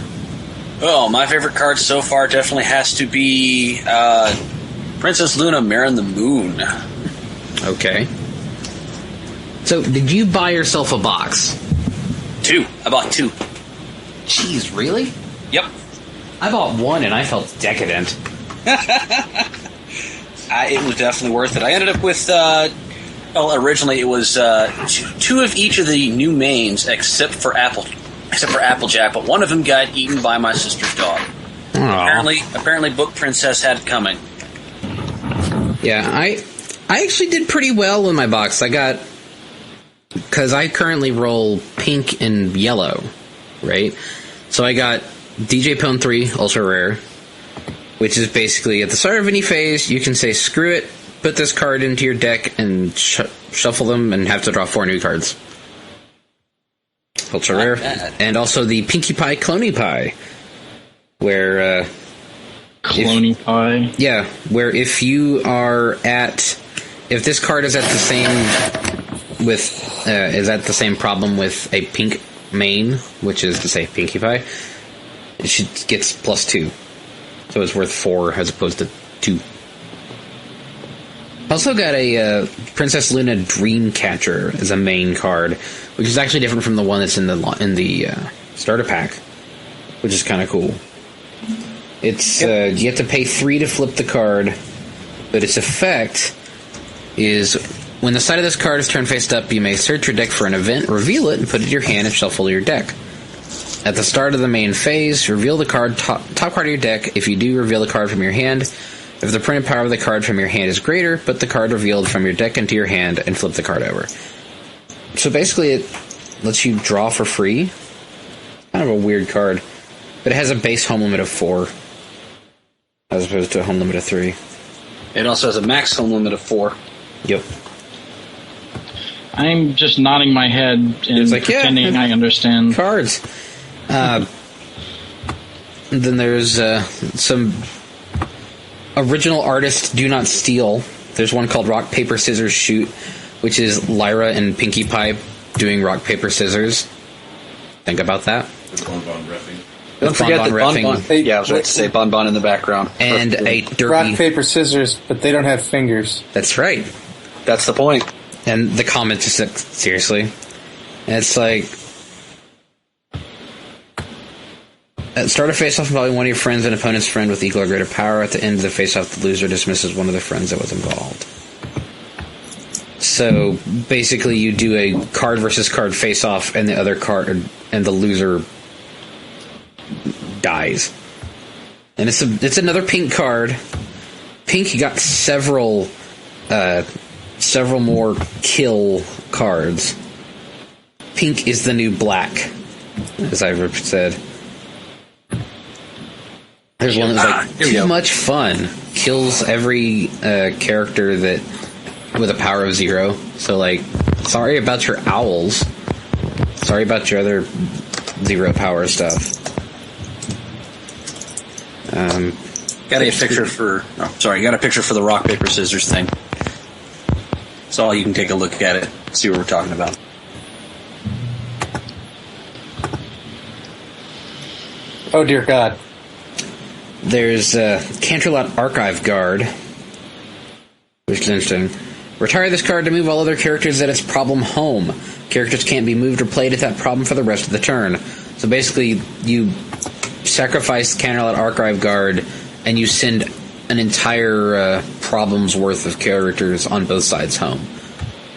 Oh, my favorite card so far definitely has to be Princess Luna marrying the moon.
Okay. So, did you buy yourself a box?
2. I bought 2.
Jeez, really?
Yep.
I bought 1 and I felt decadent.
It was definitely worth it. I ended up with, originally it was 2 of each of the new mains except for Applejack, but one of them got eaten by my sister's dog. Apparently Book Princess had it coming.
Yeah, I actually did pretty well in my box. Because I currently roll pink and yellow, right? So I got DJ Pone 3, Ultra Rare, which is basically at the start of any phase, you can say, screw it, put this card into your deck and shuffle them and have to draw 4 new cards. Ultra Rare. And also the Pinkie Pie Cloney Pie, where...
Cloney Pie?
Yeah, where if you are at... If this card is at the same... is that the same problem with a pink main, which is to say Pinkie Pie, it gets +2. So it's worth 4 as opposed to 2. Also got a Princess Luna Dreamcatcher as a main card, which is actually different from the one that's in the starter pack, which is kind of cool. It's you have to pay 3 to flip the card, but its effect is when the side of this card is turned face up, you may search your deck for an event, reveal it, and put it in your hand and shuffle your deck. At the start of the main phase, reveal the card top card of your deck. If you do, reveal the card from your hand. If the printed power of the card from your hand is greater, put the card revealed from your deck into your hand and flip the card over. So basically it lets you draw for free. Kind of a weird card. But it has a base home limit of 4, as opposed to a home limit of 3.
It also has a max home limit of 4.
Yep.
I'm just nodding my head and pretending I understand.
Cards. Then there's some original artist Do Not Steal. There's one called Rock, Paper, Scissors, Shoot, which is Lyra and Pinkie Pie doing rock, paper, scissors. Think about that.
With Bonbon reffing.
Don't forget that Bonbon. Yeah, I was about to say Bonbon in the background.
And a derpy.
Rock, paper, scissors, but they don't have fingers.
That's right.
That's the point.
And the comment just like, seriously. And it's like, start a face-off involving one of your friends and opponent's friend with equal or greater power. At the end of the face-off, the loser dismisses one of the friends that was involved. So basically, you do a card versus card face-off, and the other card and the loser dies. And it's another pink card. Pink got several more kill cards. Pink is the new black, as I've said. There's one that's like too much fun. Kills every character that with a power of 0. So like, sorry about your owls. Sorry about your other 0 power stuff.
Got a picture for. Oh, sorry, got a picture for the rock paper scissors thing. So you can take a look at it, see what we're talking about.
Oh dear God.
There's Canterlot Archive Guard, which is interesting. Retire this card to move all other characters at its problem home. Characters can't be moved or played at that problem for the rest of the turn. So basically, you sacrifice Canterlot Archive Guard, and you send an entire problem's worth of characters on both sides home.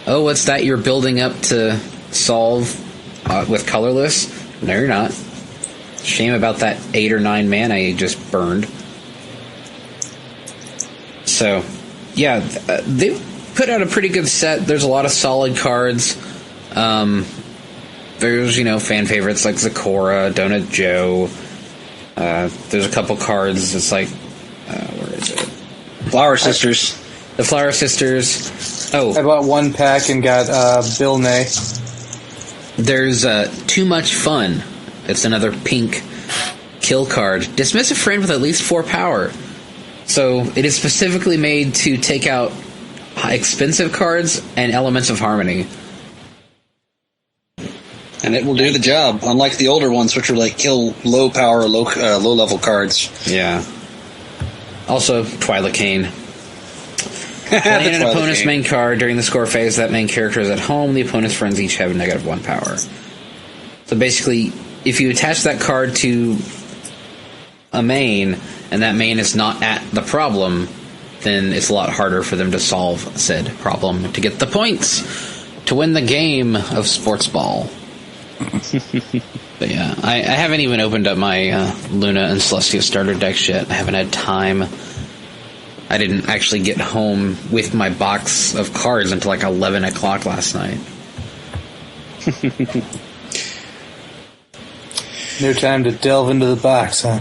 Oh, what's that you're building up to solve with colorless? No, you're not. Shame about that 8 or 9 mana you just burned. So, yeah, they put out a pretty good set. There's a lot of solid cards. There's, fan favorites like Zakora, Donut Joe. There's a couple cards. It's like, where is it?
Flower Sisters.
The Flower Sisters. Oh.
I bought one pack and got Bill Nay.
There's Too Much Fun. It's another pink kill card. Dismiss a friend with at least 4 power. So it is specifically made to take out expensive cards and Elements of Harmony.
And it will do the job, unlike the older ones, which are like kill low power, low level cards.
Yeah. Also, Twilicane. Playing an opponent's main card during the score phase, that main character is at home. The opponent's friends each have negative 1 power. So basically, if you attach that card to a main, and that main is not at the problem, then it's a lot harder for them to solve said problem to get the points to win the game of sports ball. But yeah, I haven't even opened up my Luna and Celestia starter decks yet. I haven't had time. I didn't actually get home with my box of cards until like 11 o'clock last night.
No time to delve into the box, huh?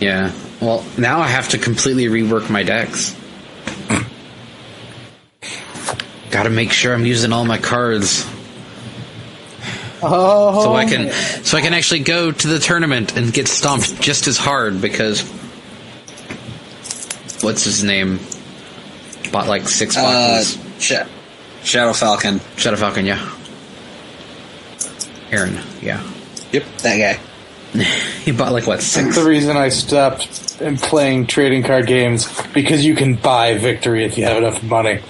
Yeah. Well, now I have to completely rework my decks. Gotta make sure I'm using all my cards.
Oh.
So I can actually go to the tournament and get stomped just as hard because what's his name? Bought like 6 boxes.
Shadow Falcon.
Shadow Falcon, yeah. Aaron, yeah.
Yep, that guy.
You bought like what, 6?
The reason I stopped playing trading card games because you can buy victory if you have enough money.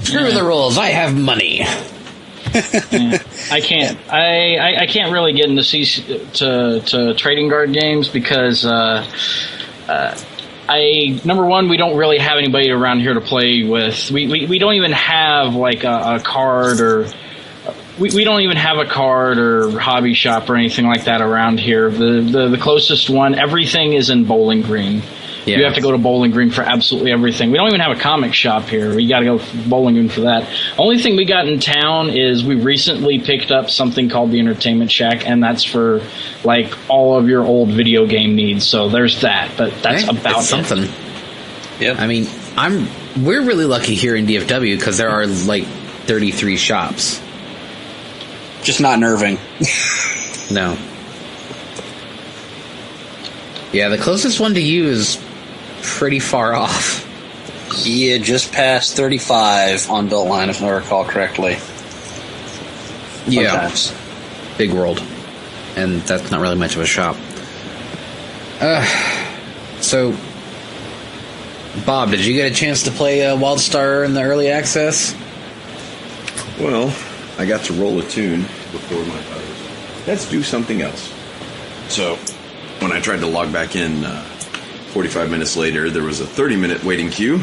Screw the rules. I have money.
I can't. I can't really get into to trading card games because number one, we don't really have anybody around here to play with. We don't even have like a card or. We don't even have a card or hobby shop or anything like that around here. The closest one, everything is in Bowling Green. Yeah. You have to go to Bowling Green for absolutely everything. We don't even have a comic shop here. You got to go to Bowling Green for that. Only thing we got in town is we recently picked up something called the Entertainment Shack, and that's for like all of your old video game needs. So there's that, but that's about
something.
Yep.
I mean, we're really lucky here in DFW because there are like 33 shops.
Just not in Irving.
No. Yeah, the closest one to you is pretty far off.
Yeah, just past 35 on Beltline, if I recall correctly.
Yeah.
Sometimes.
Big world. And that's not really much of a shop. So, Bob, did you get a chance to play Wildstar in the early access?
Well, I got to roll a tune before my father. Let's do something else. So, when I tried to log back in 45 minutes later, there was a 30-minute waiting queue.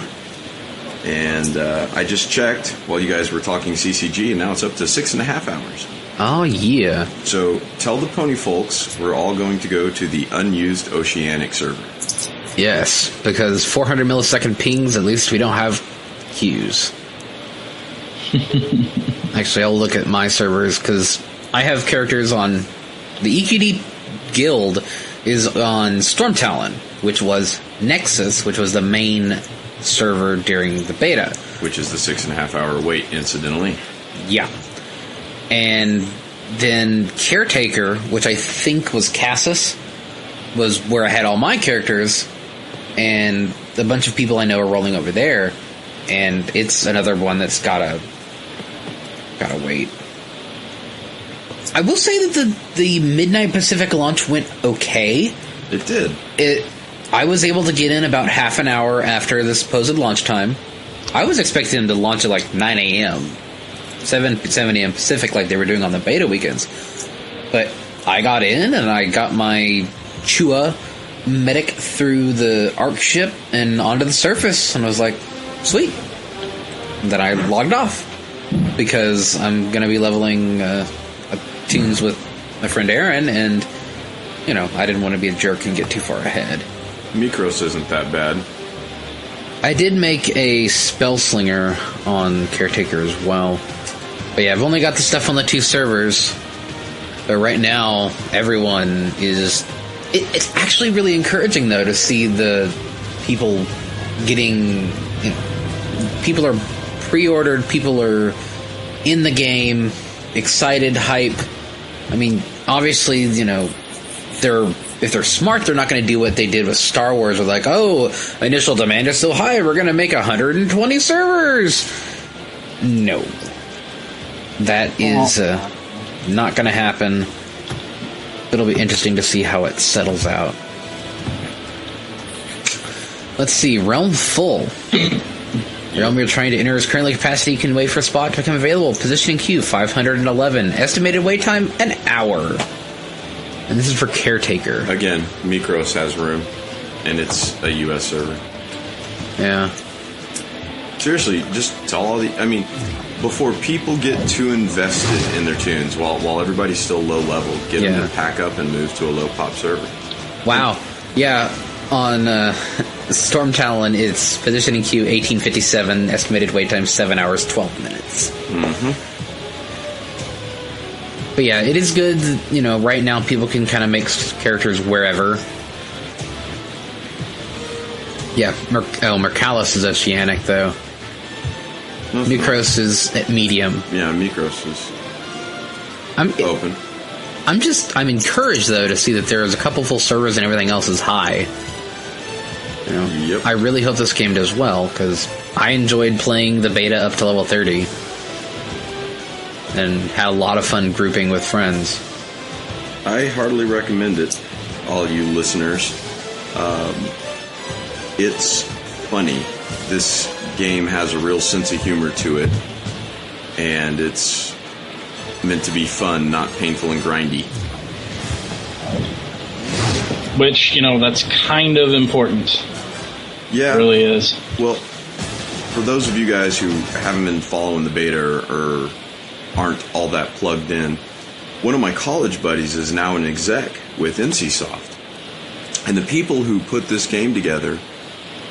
And I just checked while you guys were talking CCG, and now it's up to 6.5 hours.
Oh, yeah.
So, tell the pony folks we're all going to go to the unused Oceanic server.
Yes, because 400 millisecond pings, at least we don't have queues. Actually, I'll look at my servers because I have characters on the EQD guild is on Storm Talon, which was Nexus, which was the main server during the beta.
Which is the 6.5 hour wait, incidentally.
Yeah. And then Caretaker, which I think was Cassis, was where I had all my characters, and a bunch of people I know are rolling over there, and it's another one that's gotta wait. I will say that the Midnight Pacific launch went okay.
It did.
I was able to get in about half an hour after the supposed launch time. I was expecting them to launch at like 9 a.m. 7 a.m. Pacific like they were doing on the beta weekends. But I got in and I got my Chua medic through the Ark ship and onto the surface, and I was like, sweet. And then I logged off because I'm going to be leveling tunes with my friend Aaron, and I didn't want to be a jerk and get too far ahead.
Mikros isn't that bad.
I did make a spell slinger on Caretaker as well. But yeah, I've only got the stuff on the 2 servers. But right now, everyone is... It's actually really encouraging, though, to see the people getting... people are pre-ordered, people are in the game, excited, hype. I mean, obviously, if they're smart, they're not going to do what they did with Star Wars, with like, oh, initial demand is so high, we're going to make 120 servers. No. That is not going to happen. It'll be interesting to see how it settles out. Let's see, Realm full. Realm you're trying to enter is currently capacity. You can wait for a spot to become available. Positioning queue, 511. Estimated wait time, an hour. And this is for Caretaker.
Again, Mikros has room, and it's a U.S. server.
Yeah.
Seriously, just tell all the... I mean, before people get too invested in their tunes, while everybody's still low level, get them to pack up and move to a low pop server.
Wow. Yeah, on Storm Talon, it's positioning queue 1857, estimated wait time 7 hours, 12 minutes.
Mm-hmm.
But yeah, it is good, right now people can kind of make characters wherever. Yeah, Mercalis is Oceanic, though. Mm-hmm. Mikros is at medium.
Yeah, Mikros is open.
I'm encouraged, though, to see that there is a couple full servers and everything else is high.
Yep.
I really hope this game does well, because I enjoyed playing the beta up to level 30. And had a lot of fun grouping with friends.
I heartily recommend it, all you listeners. It's funny. This game has a real sense of humor to it, and it's meant to be fun, not painful and grindy.
Which, that's kind of important.
Yeah.
It really is.
Well, for those of you guys who haven't been following the beta or aren't all that plugged in, one of my college buddies is now an exec with NCSoft. And the people who put this game together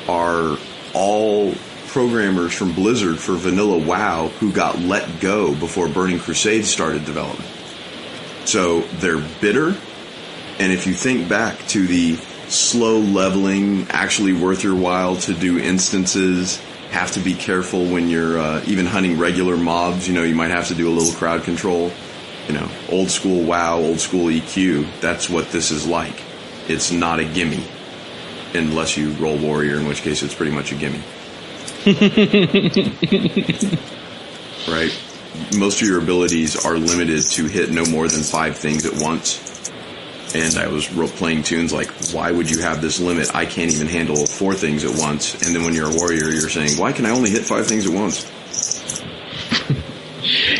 are all programmers from Blizzard for Vanilla WoW who got let go before Burning Crusade started development. So they're bitter, and if you think back to the slow leveling, actually worth your while to do instances, have to be careful when you're even hunting regular mobs, you might have to do a little crowd control, old school WoW, old school EQ, that's what this is like. It's not a gimme, unless you roll warrior, in which case it's pretty much a gimme. Right? Most of your abilities are limited to hit no more than 5 things at once. And I was playing tunes like, why would you have this limit? I can't even handle 4 things at once. And then when you're a warrior, you're saying, why can I only hit 5 things at once?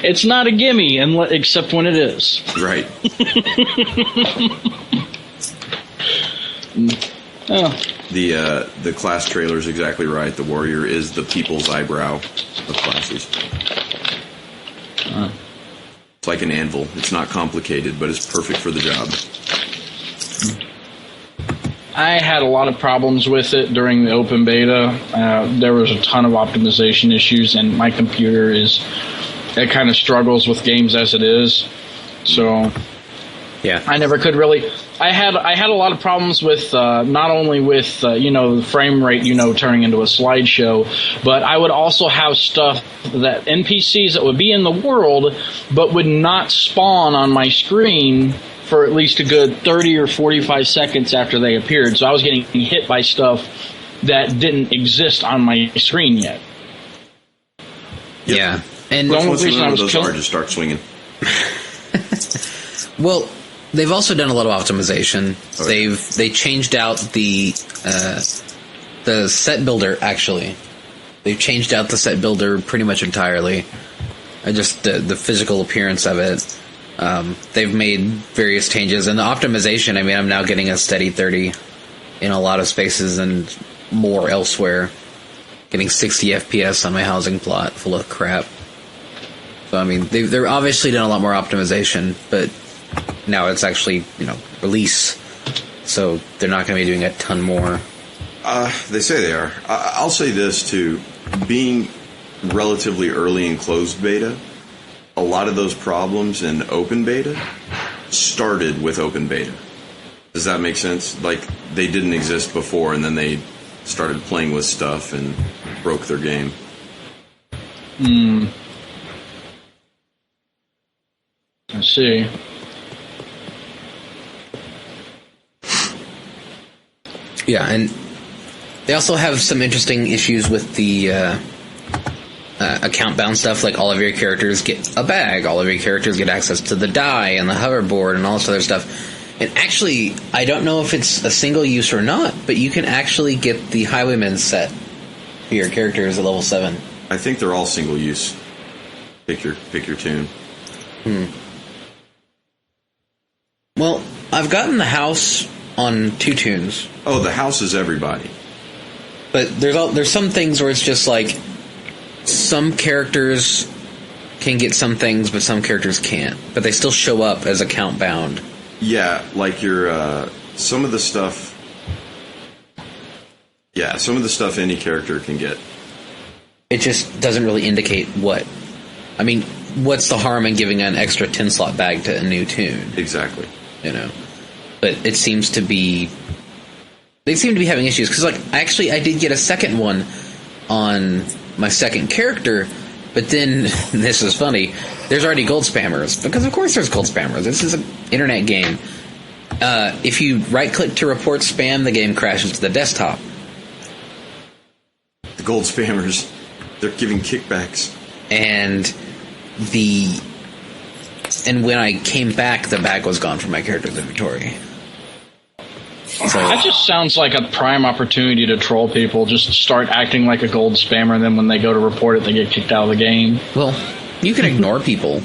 It's not a gimme, except when it is.
Right.
Oh.
The class trailer is exactly right. The warrior is the people's eyebrow of classes. It's like an anvil. It's not complicated, but it's perfect for the job.
I had a lot of problems with it during the open beta. There was a ton of optimization issues, and my computer it kind of struggles with games as it is. So
Yeah.
I never could really. I had a lot of problems with not only with the frame rate turning into a slideshow, but I would also have stuff that NPCs that would be in the world but would not spawn on my screen for at least a good 30 or 45 seconds after they appeared. So I was getting hit by stuff that didn't exist on my screen yet.
Yep.
Yeah. And
Once you learn what those are, just start swinging.
Well, they've also done a lot of optimization.
Oh, yeah.
They changed out the set builder. Actually, they've changed out the set builder pretty much entirely. Just the physical appearance of it. They've made various changes, and the optimization. I mean, I'm now getting a steady 30 in a lot of spaces and more elsewhere. Getting 60 FPS on my housing plot full of crap. So I mean, they're obviously done a lot more optimization, but now it's actually, release. So they're not going to be doing a ton more.
They say they are. I'll say this, too. Being relatively early in closed beta, a lot of those problems in open beta started with open beta. Does that make sense? Like, they didn't exist before, and then they started playing with stuff and broke their game.
I see.
Yeah, and they also have some interesting issues with the account-bound stuff, like all of your characters get a bag, all of your characters get access to the die and the hoverboard and all this other stuff. And actually, I don't know if it's a single use or not, but you can actually get the Highwayman set for your characters at level 7.
I think they're all single use. Pick your tune.
Well, I've gotten the house on 2 tunes.
Oh, the house is everybody.
But there's some things where it's just like some characters can get some things, but some characters can't. But they still show up as account bound.
Yeah, like your some of the stuff. Yeah, some of the stuff any character can get.
It just doesn't really indicate what. I mean, what's the harm in giving an extra 10-slot bag to a new tune?
Exactly.
But it seems to be. They seem to be having issues because, I did get a second one on my second character, but then this is funny. There's already gold spammers because, of course, there's gold spammers. This is an internet game. If you right-click to report spam, the game crashes to the desktop.
The gold spammers, they're giving kickbacks.
And the And when I came back, the bag was gone from my character's inventory. So,
that just sounds like a prime opportunity to troll people. Just start acting like a gold spammer, and then when they go to report it, they get kicked out of the game.
well, you can ignore people.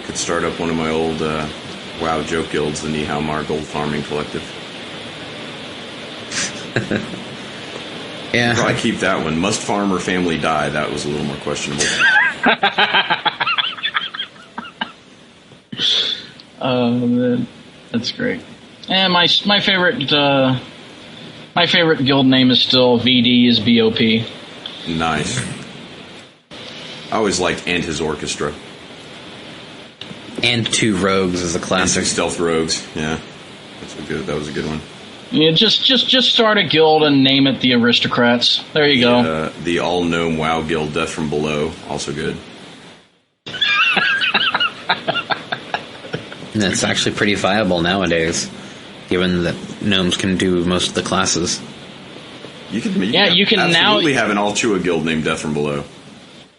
Could start up one of my old WoW joke guilds, the Nihao Gold Farming Collective.
Yeah.
Probably keep that one. Must farm or family die? That was a little more questionable.
That's great. And my favorite guild name is still VD is BOP.
Nice. I always liked And His Orchestra.
And 2 rogues is a classic.
And 2 stealth rogues. Yeah, that was a good one.
Yeah, just start a guild and name it the Aristocrats. There you go.
The all gnome WoW guild, Death from Below, also good.
And it's actually pretty viable nowadays, given that gnomes can do most of the classes.
You can
now
have an Alchua guild named Death from Below.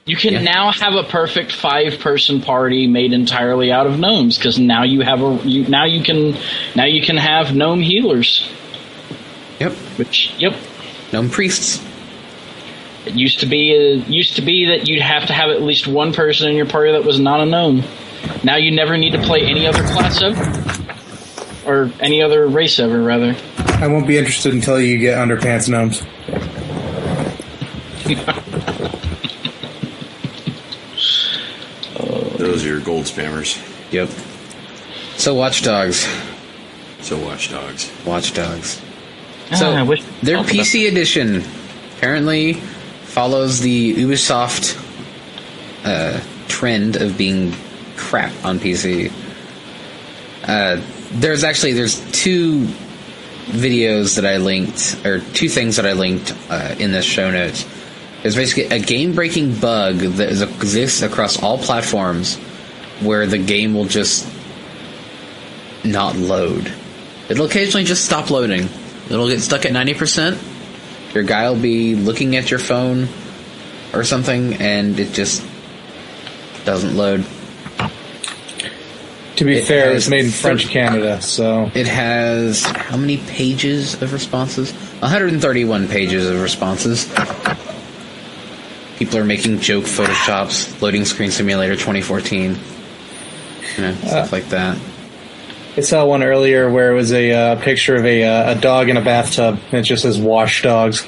You can now have a perfect 5-person party made entirely out of gnomes, because now you can have gnome healers.
Yep. Gnome priests.
It used to be that you'd have to have at least one person in your party that was not a gnome. Now you never need to play any other class ever, or any other race ever, rather.
I won't be interested until you get underpants gnomes.
Those are your gold spammers.
Yep. So Watch Dogs. So their PC edition apparently follows the Ubisoft trend of being crap on PC. There's 2 videos that I linked, or 2 things that I linked in this show notes. There's basically a game-breaking bug that exists across all platforms where the game will just not load. It'll occasionally just stop loading. It'll get stuck at 90%. Your guy will be looking at your phone or something, and it just doesn't load.
To be fair, it was made in French Canada, so...
It has how many pages of responses? 131 pages of responses. People are making joke photoshops, loading screen simulator 2014. Stuff like that.
I saw one earlier where it was a picture of a dog in a bathtub, and it just says "wash dogs."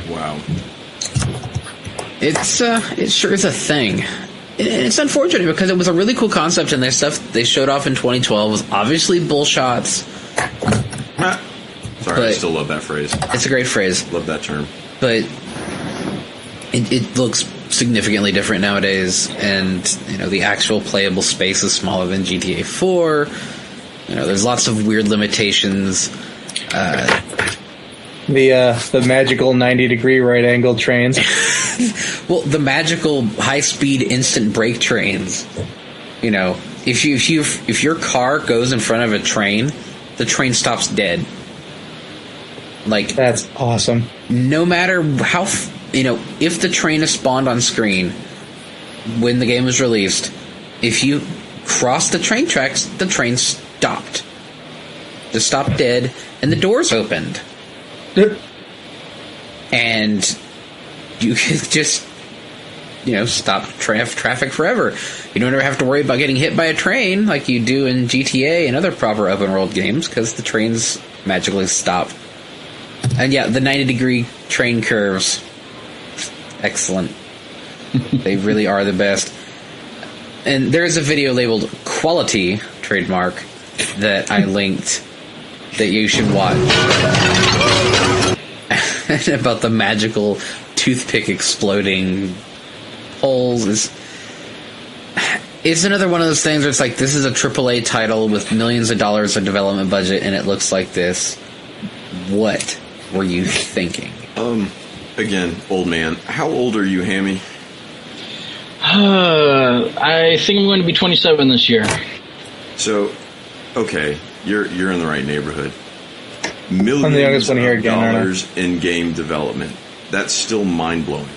Wow.
It sure is a thing. It's unfortunate because it was a really cool concept, and their stuff they showed off in 2012 was obviously bullshots.
Sorry, I still love that phrase.
It's a great phrase.
Love that term.
But it looks significantly different nowadays, and the actual playable space is smaller than GTA 4. There's lots of weird limitations.
The magical 90-degree right-angled trains.
Well, the magical high-speed instant brake trains. If your car goes in front of a train, the train stops dead. Like,
that's awesome.
No matter how. If the train is spawned on screen when the game was released, if you cross the train tracks, the train stopped. Just stopped dead, and the doors opened. And you could just, stop traffic forever. You don't ever have to worry about getting hit by a train like you do in GTA and other proper open-world games, because the trains magically stop. And yeah, the 90-degree train curves... excellent. They really are the best. And there's a video labeled Quality Trademark that I linked that you should watch. About the magical toothpick exploding holes. It's another one of those things where it's like, this is a AAA title with millions of dollars of development budget, and it looks like this. What were you thinking?
Again, old man. How old are you, Hammy?
I think I'm going to be 27 this year.
So, okay, you're in the right neighborhood. Millions
I'm the youngest one here
of
again,
dollars in game development. That's still mind blowing.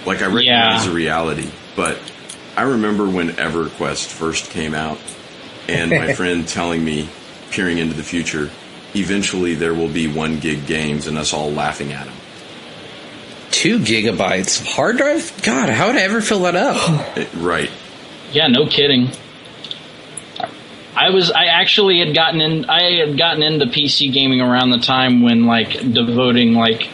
Like, I recognize the reality, but I remember when EverQuest first came out, and my friend telling me, peering into the future, eventually there will be 1 gig games, and us all laughing at him.
2 gigabytes of hard drive? God, how would I ever fill that up?
Right.
Yeah, no kidding. I had gotten into PC gaming around the time when like devoting like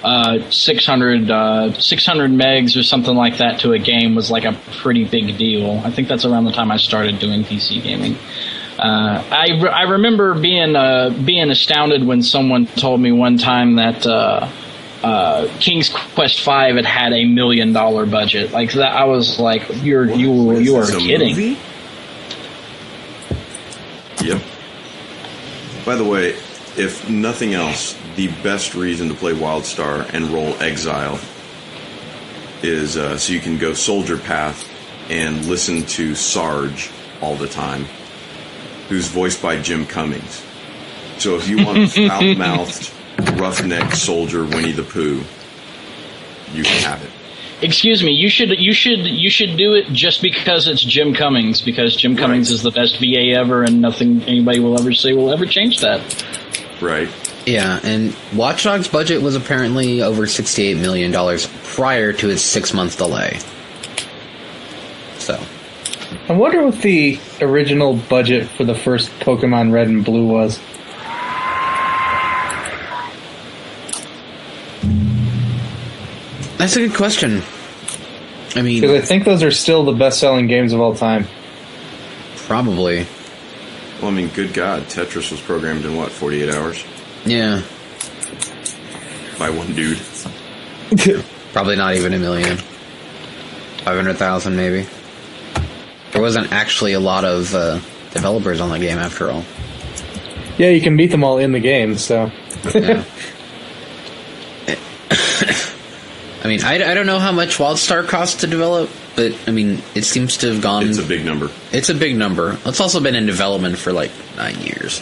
600 megs or something like that to a game was like a pretty big deal. I think that's around the time I started doing PC gaming. I remember being astounded when someone told me one time that King's Quest V had $1 million budget. Like that, I was like, you are kidding.
Movie? Yep. By the way, if nothing else, the best reason to play Wildstar and roll Exile is so you can go Soldier Path and listen to Sarge all the time, who's voiced by Jim Cummings. So if you want foul-mouthed, roughneck soldier Winnie the Pooh, you can have it.
Excuse me, you should do it just because it's Jim Cummings, because Jim Cummings is the best VA ever, and nothing anybody will ever say will ever change that.
Right.
Yeah, and Watch Dogs' budget was apparently over $68 million prior to its 6-month delay. So,
I wonder what the original budget for the first Pokemon Red and Blue was.
that's a good question. I mean,
Because I think those are still the best-selling games of all time.
probably.
Well, I mean, good God, Tetris was programmed in, 48 hours?
Yeah.
By one dude.
Probably not even 1 million. 500,000 maybe. There wasn't actually a lot of developers on the game after all.
Yeah, you can beat them all in the game, so...
Yeah. I mean, I don't know how much Wildstar cost to develop, but, I mean, it seems to have gone...
It's a big number.
It's a big number. It's also been in development for, 9 years.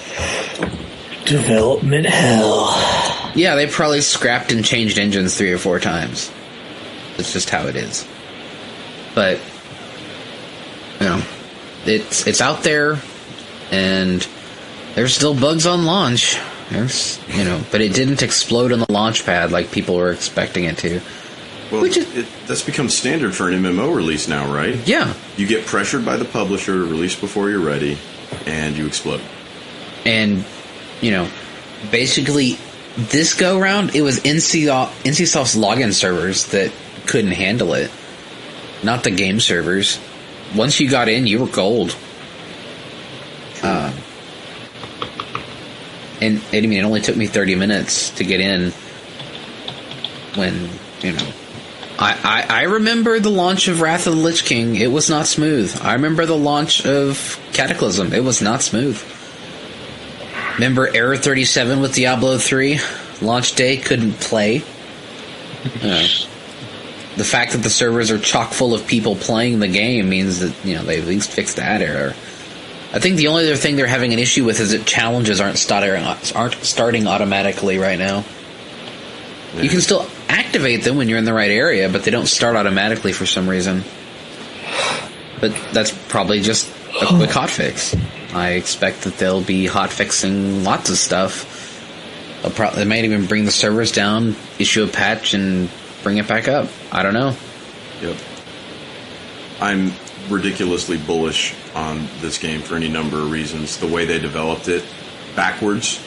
Development hell.
Yeah, they probably scrapped and changed engines 3 or 4 times. That's just how it is. But, it's out there, and there's still bugs on launch. But it didn't explode on the launch pad like people were expecting it to.
Well, that's become standard for an MMO release now, right?
Yeah.
You get pressured by the publisher to release before you're ready, and you explode.
And, basically, this go-round, it was NCSoft's login servers that couldn't handle it. Not the game servers. Once you got in, you were gold. And it only took me 30 minutes to get in when, I remember the launch of Wrath of the Lich King. It was not smooth. I remember the launch of Cataclysm. It was not smooth. Remember Error 37 with Diablo 3? Launch day, couldn't play. The fact that the servers are chock full of people playing the game means that, they at least fixed that error. I think the only other thing they're having an issue with is that challenges aren't starting automatically right now. Yeah. You can still activate them when you're in the right area, but they don't start automatically for some reason. But that's probably just a quick hotfix. I expect that they'll be hotfixing lots of stuff. They might even bring the servers down, issue a patch, and bring it back up. I don't know.
Yep. I'm ridiculously bullish on this game for any number of reasons. The way they developed it backwards,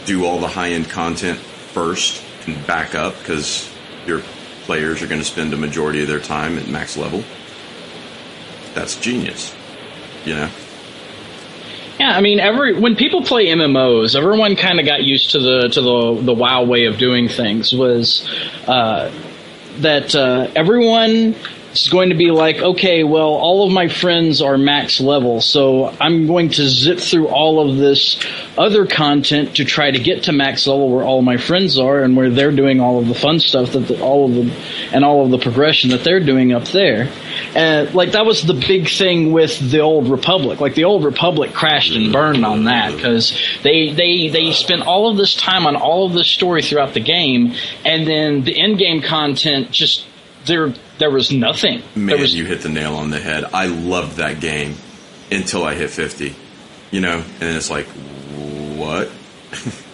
do all the high-end content first and back up, because your players are going to spend a majority of their time at max level. That's genius, Yeah,
I mean, when people play MMOs, everyone kind of got used to the WoW way of doing things. Was that everyone is going to be like, okay, well, all of my friends are max level, so I'm going to zip through all of this other content to try to get to max level where all of my friends are and where they're doing all of the fun stuff all of the progression that they're doing up there. And that was the big thing with the Old Republic. The Old Republic crashed and burned on that, because they spent all of this time on all of this story throughout the game, and then the in-game content just there was nothing.
Man, you hit the nail on the head. I loved that game until I hit 50. You know, and then it's like, what?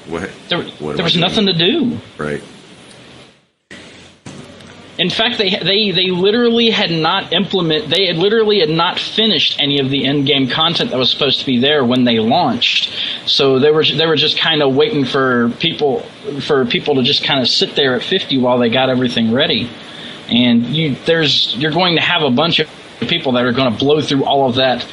What?
There was nothing to do.
Right.
In fact, they literally had not finished any of the in-game content that was supposed to be there when they launched. So they were just kind of waiting for people to just kind of sit there at 50 while they got everything ready. And you're going to have a bunch of people that are going to blow through all of that.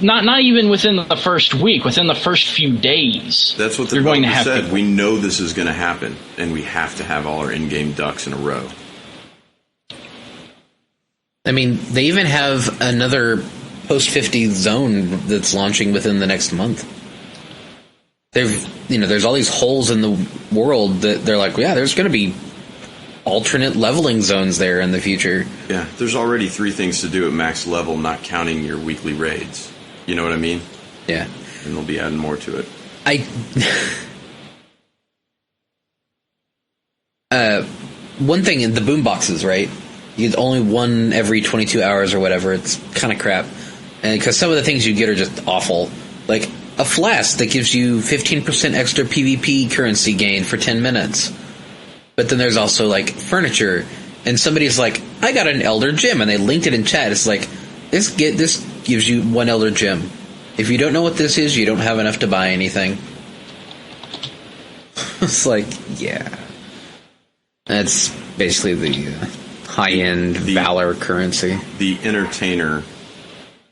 Not even within the first week, within the first few days.
That's what the developer said. People. We know this is going to happen, and we have to have all our in-game ducks in a row.
I mean, they even have another post-50 zone that's launching within the next month. There's all these holes in the world that they're like, yeah, there's going to be alternate leveling zones there in the future.
Yeah, there's already 3 things to do at max level, not counting your weekly raids. You know what I mean?
Yeah.
And they'll be adding more to it.
One thing in the boom boxes, right? You get only one every 22 hours or whatever. It's kind of crap. And because some of the things you get are just awful. Like a flask that gives you 15% extra PvP currency gain for 10 minutes. But then there's also like furniture. And somebody's like, I got an Elder Gem. And they linked it in chat. It's like, this gives you 1 Elder Gem. If you don't know what this is, you don't have enough to buy anything. It's like, yeah. That's basically the high-end Valor currency.
The Entertainer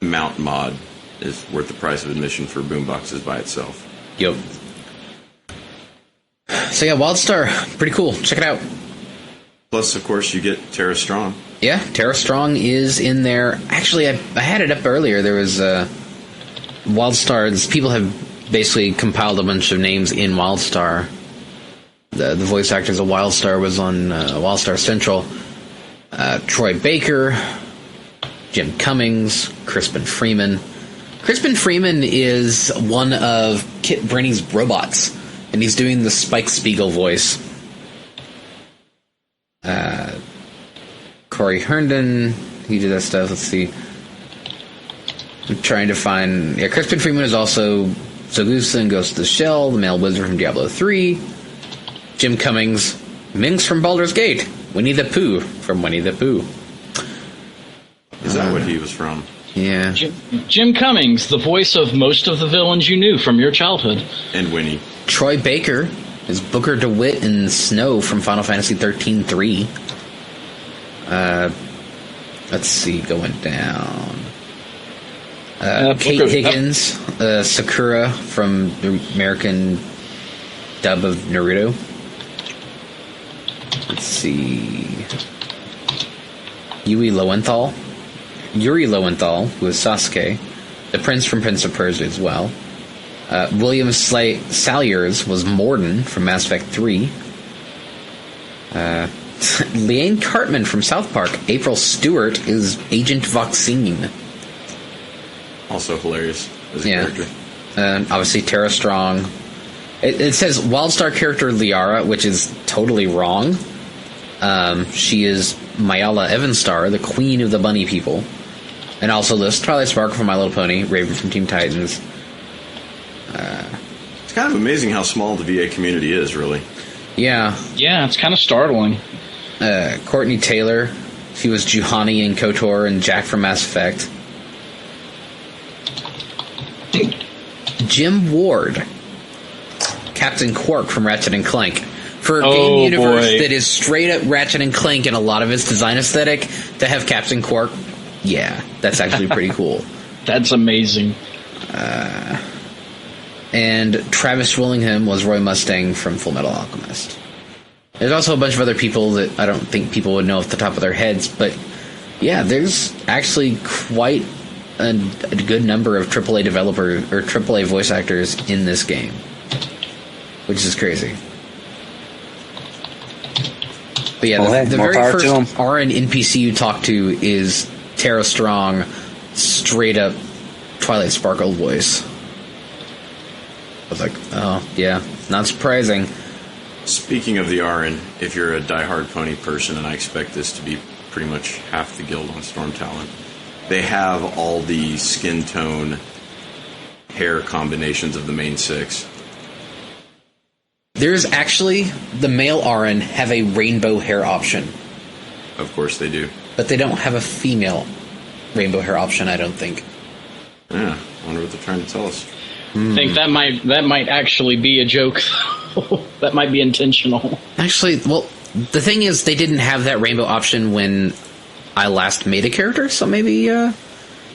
mount mod is worth the price of admission for boomboxes by itself.
Yep. So yeah, Wildstar, pretty cool. Check it out.
Plus, of course, you get Terra Strong.
Yeah, Terra Strong is in there. Actually, I had it up earlier. There was Wildstar. People have basically compiled a bunch of names in Wildstar. The voice actors of Wildstar was on Wildstar Central. Troy Baker, Jim Cummings, Crispin Freeman. Crispin Freeman is one of Kit Brony's robots, and he's doing the Spike Spiegel voice. Corey Herndon, he did that stuff. Let's see. I'm trying to find... Yeah, Crispin Freeman is also Zagusa in Ghost of the Shell, the male wizard from Diablo 3. Jim Cummings, Minx from Baldur's Gate. Winnie the Pooh from Winnie the Pooh.
Is that what he was from?
Yeah.
Jim Cummings, the voice of most of the villains you knew from your childhood.
And Winnie.
Troy Baker is Booker DeWitt in Snow from Final Fantasy 13-3. Let's see, going down. Kate Higgins, Sakura from the American dub of Naruto. Let's see. Yuri Lowenthal, who is Sasuke. The Prince from Prince of Persia as well. William Salyers was Morden from Mass Effect 3. Leanne Cartman from South Park. April Stewart is Agent Voxine.
Also hilarious as a character.
Obviously Terra Strong. It says Wildstar character Liara, which is totally wrong. She is Mayala Evanstar, the queen of the bunny people. And also lists Twilight Sparkle from My Little Pony, Raven from Teen Titans.
It's kind of amazing how small the VA community is, really.
Yeah.
Yeah, it's kind of startling.
Courtney Taylor, she was Juhani in KOTOR and Jack from Mass Effect. Jim Ward, Captain Quark from Ratchet and Clank. For a game universe that is straight up Ratchet and Clank and a lot of its design aesthetic, to have Captain Quark, yeah, that's actually pretty cool.
That's amazing.
And Travis Willingham was Roy Mustang from Full Metal Alchemist. There's also a bunch of other people that I don't think people would know off the top of their heads, but yeah, there's actually quite a good number of AAA developers or AAA voice actors in this game, which is crazy. But yeah, the very first RN NPC you talk to is Terra Strong, straight up Twilight Sparkle voice. I was like, oh yeah, not surprising.
Speaking of the RN, if you're a diehard pony person, and I expect this to be pretty much half the guild on Storm Talent. They have all the skin tone hair combinations of the main 6.
There's actually, the male Aran have a rainbow hair option.
Of course they do.
But they don't have a female rainbow hair option, I don't think.
Yeah, I wonder what they're trying to tell us.
I think that might actually be a joke. That might be intentional.
Actually, well, the thing is, they didn't have that rainbow option when I last made a character, so maybe...
they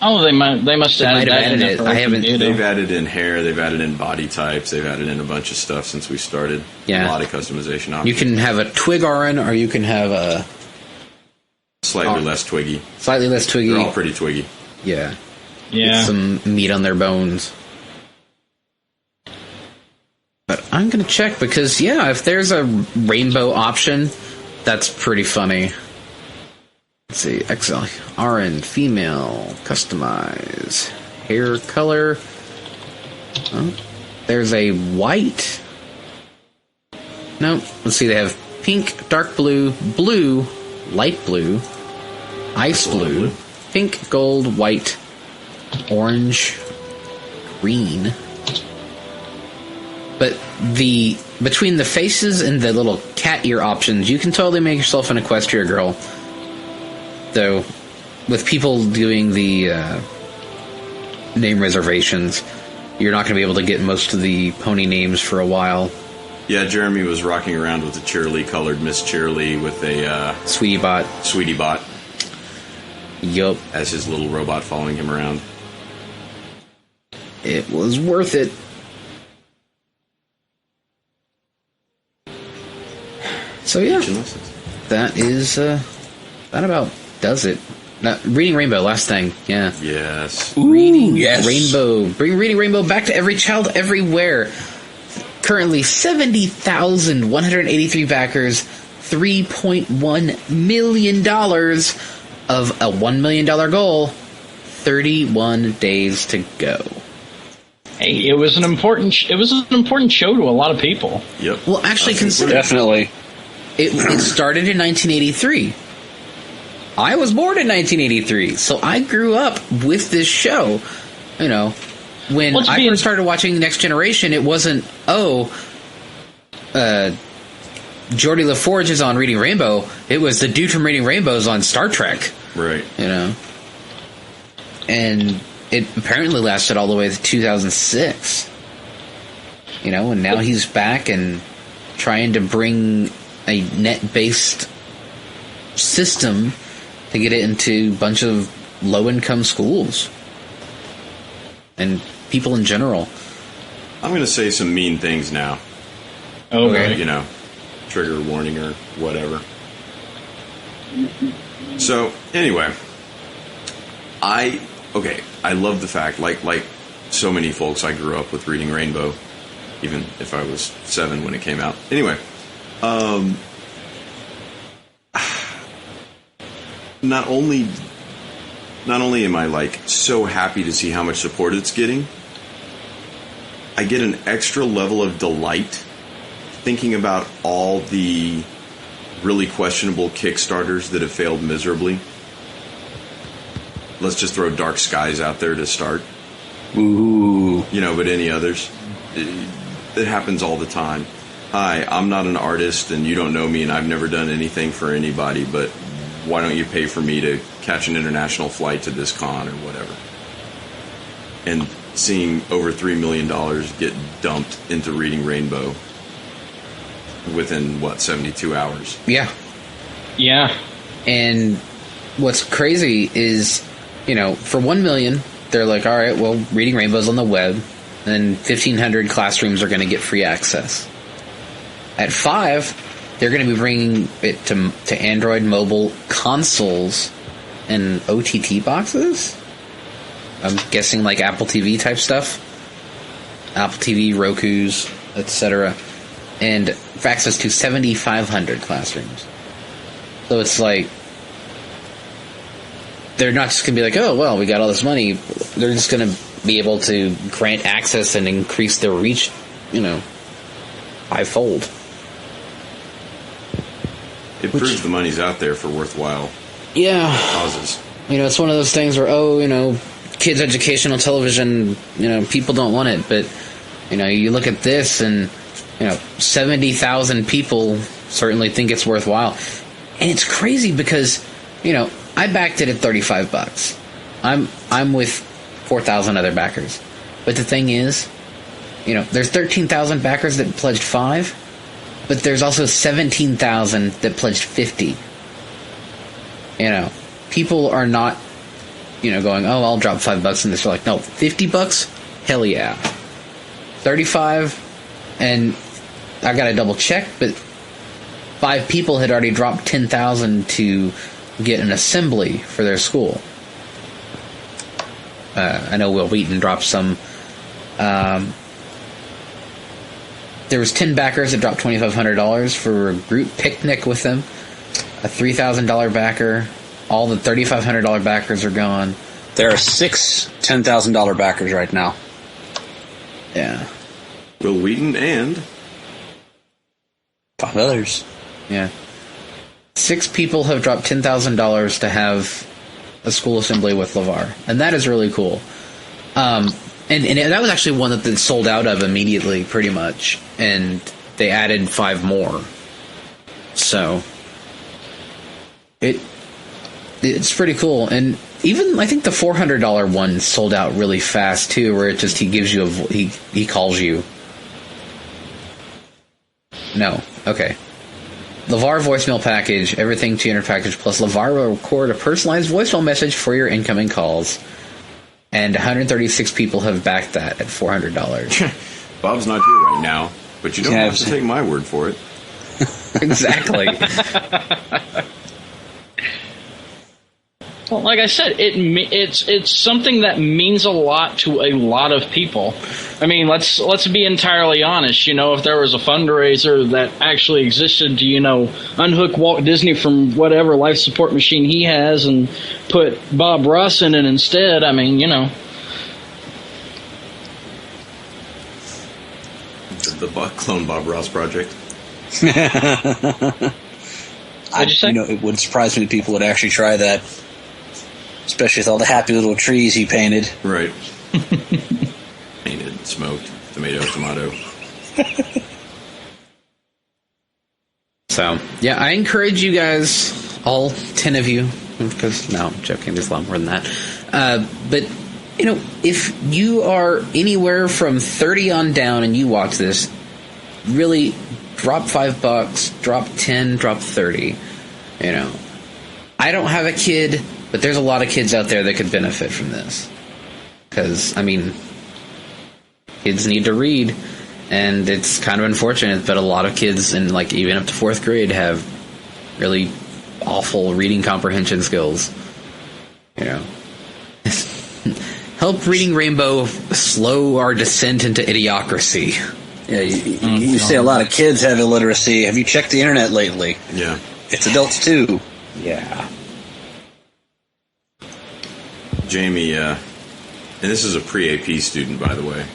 must have added
it. I haven't...
They've added in hair, they've added in body types, they've added in a bunch of stuff since we started.
Yeah.
A lot of customization options.
You can have a twig Aran, or you can have a...
Slightly less twiggy.
Slightly less twiggy.
They're all pretty twiggy.
Yeah.
Yeah.
Get some meat on their bones. But I'm going to check because, yeah, if there's a rainbow option, that's pretty funny. Let's see. XL. Aran, female, customize. Hair color. Oh, there's a white. No. Let's see. They have pink, dark blue, blue, light blue, ice blue, pink, gold, white, orange, green. But between the faces and the little cat ear options, you can totally make yourself an Equestria girl. Though, with people doing the name reservations, you're not going to be able to get most of the pony names for a while.
Yeah, Jeremy was rocking around with a Cheerly colored Miss Cheerly with a
Sweetie Bot. Yup.
As his little robot following him around.
It was worth it. So yeah, that is that about does it. Now, Reading Rainbow, last thing, yeah.
Yes.
Reading Rainbow. Bring Reading Rainbow back to every child everywhere. Currently 70,183 backers, $3.1 million of a $1 million goal, 31 days to go.
Hey, it was an important show to a lot of people.
Yep.
Well, actually, consider
Definitely.
it started in 1983. I was born in 1983, so I grew up with this show. You know, when I first started watching Next Generation, it wasn't, Geordie LaForge is on Reading Rainbow. It was the dude from Reading Rainbow's on Star Trek.
Right.
You know? And it apparently lasted all the way to 2006. You know, and now he's back and trying to bring a net-based system to get it into a bunch of low-income schools. And people in general.
I'm going to say some mean things now.
Okay.
You know, trigger warning or whatever. So, anyway. I love the fact, like so many folks, I grew up with Reading Rainbow, even if I was 7 when it came out. Anyway, not only am I like so happy to see how much support it's getting, I get an extra level of delight thinking about all the really questionable Kickstarters that have failed miserably. Let's just throw Dark Skies out there to start.
Ooh.
You know, but any others. It happens all the time. Hi, I'm not an artist and you don't know me and I've never done anything for anybody, but why don't you pay for me to catch an international flight to this con or whatever? And seeing over $3 million get dumped into Reading Rainbow within, 72 hours?
Yeah.
Yeah.
And what's crazy is, you know, for $1 million, they're like, all right, well, Reading Rainbow's on the web, and 1,500 classrooms are going to get free access. At 5, they're going to be bringing it to Android mobile consoles and OTT boxes. I'm guessing like Apple TV type stuff. Apple TV, Roku's, etc. And for access to 7,500 classrooms. So it's like, they're not just going to be like, oh, well, we got all this money. They're just going to be able to grant access and increase their reach, fivefold.
It proves the money's out there for worthwhile
Yeah.
causes.
It's one of those things where, kids' educational television, people don't want it. But, you look at this and, 70,000 people certainly think it's worthwhile. And it's crazy because, I backed it at $35. I'm with 4,000 other backers. But the thing is, there's 13,000 backers that pledged $5, but there's also 17,000 that pledged $50. People are not, going, oh, I'll drop $5 in this. They're like, no, $50? Hell yeah. 35, and I got to double check, but 5 people had already dropped 10,000 to get an assembly for their school. I know Will Wheaton dropped some. There was 10 backers that dropped $2,500 for a group picnic with them. A $3,000 backer. All the $3,500 backers are gone.
There are 6 $10,000 backers right now.
Yeah.
Will Wheaton and
5 others.
Yeah. 6 people have dropped $10,000 to have a school assembly with LeVar. And that is really cool. And that was actually one that they sold out of immediately, pretty much. And they added 5 more. So it's pretty cool. And even I think the $400 one sold out really fast too, where it just he gives you he calls you. No, okay. LeVar voicemail package, everything 200 package plus LeVar will record a personalized voicemail message for your incoming calls. And 136 people have backed that at $400.
Bob's not here right now, but you don't have to take my word for it.
Exactly.
Well, like I said, it's something that means a lot to a lot of people. I mean, let's be entirely honest. If there was a fundraiser that actually existed to, unhook Walt Disney from whatever life support machine he has and put Bob Ross in it instead, I mean,
The clone Bob Ross project.
What'd you say?
It would surprise me that people would actually try that. Especially with all the happy little trees he painted.
Right. Painted, smoked, tomato.
So, yeah, I encourage you guys, all 10 of you, because, no, I'm joking, there's a lot more than that. But, if you are anywhere from 30 on down and you watch this, really drop $5, drop 10, drop 30. I don't have a kid, but there's a lot of kids out there that could benefit from this. Because, kids need to read, and it's kind of unfortunate, but a lot of kids, in even up to 4th grade, have really awful reading comprehension skills. Help Reading Rainbow slow our descent into idiocracy.
Yeah, you say a lot of kids have illiteracy. Have you checked the internet lately?
Yeah.
It's adults too.
Yeah.
Jamie, and this is a pre-AP student, by the way,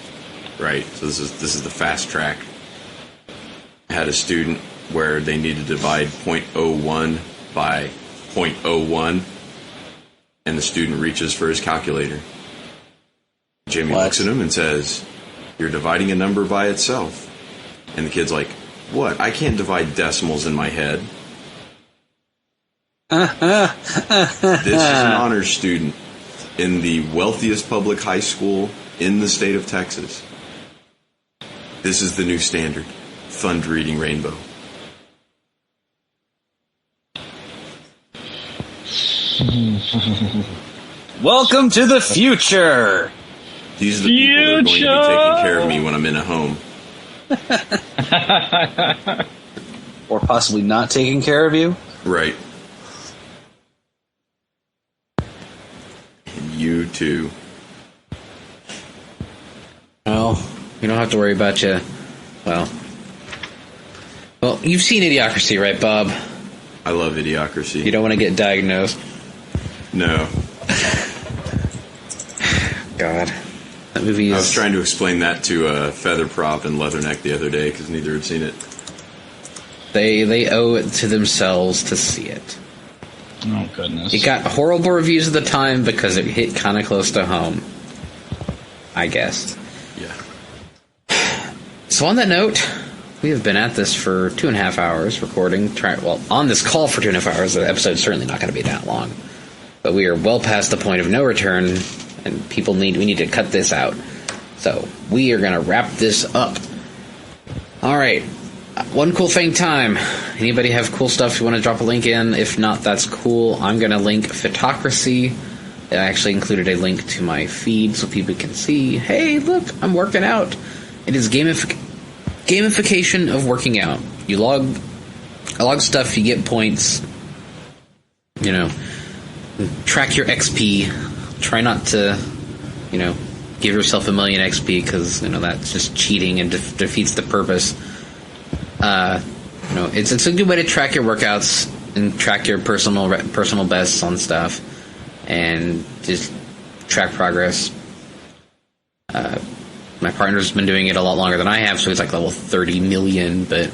right? So this is the fast track. I had a student where they needed to divide 0.01 by 0.01, and the student reaches for his calculator. Jamie looks at him and says, "You're dividing a number by itself." And the kid's like, "What? I can't divide decimals in my head." This is an honors student in the wealthiest public high school in the state of Texas. This is the new standard. Fund Reading Rainbow.
Welcome to the future.
These are the people that are going to be taking care of me when I'm in a home.
Or possibly not taking care of you.
Right. And you too.
Well, we don't have to worry about you. Well, you've seen Idiocracy, right, Bob?
I love Idiocracy.
You don't want to get diagnosed.
No.
God. That movie is...
I was trying to explain that to Featherprop and Leatherneck the other day because neither had seen it.
They owe it to themselves to see it.
Oh, goodness.
It got horrible reviews at the time because it hit kind of close to home, I guess.
Yeah.
So on that note, we have been at this for 2.5 hours recording. On this call for 2.5 hours. The episode's certainly not going to be that long. But we are well past the point of no return, and we need to cut this out. So we are going to wrap this up. All right. One cool thing time. Anybody have cool stuff you want to drop a link in? If not, that's cool. I'm going to link Photocracy. I actually included a link to my feed so people can see, hey, look, I'm working out. It is gamification of working out. You log stuff, you get points. Track your XP. Try not to, give yourself 1,000,000 XP because that's just cheating and defeats the purpose. It's a good way to track your workouts and track your personal bests on stuff, and just track progress. My partner's been doing it a lot longer than I have, so he's like level 30 million, but,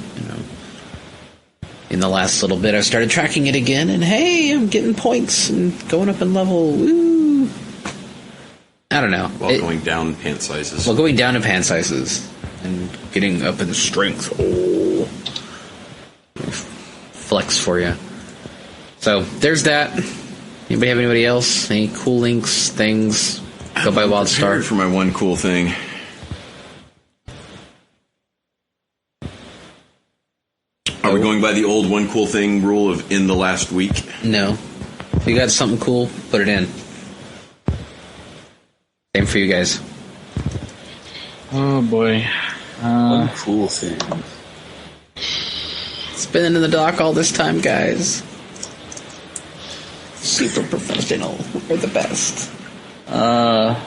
in the last little bit I started tracking it again, and hey, I'm getting points and going up in level, woo! I don't know.
While going down in pant sizes.
Well, going down in pant sizes and getting up in strength. Oh. Flex for you. So, there's that. Anybody have anybody else? Any cool links, things? Go by Wildstar.
For my one cool thing. Are we going by the old one cool thing rule of in the last week?
No. If you got something cool, put it in. Same for you guys.
Oh, boy.
One cool thing.
Spinning in the dock all this time, guys. Super professional. We're the best.
I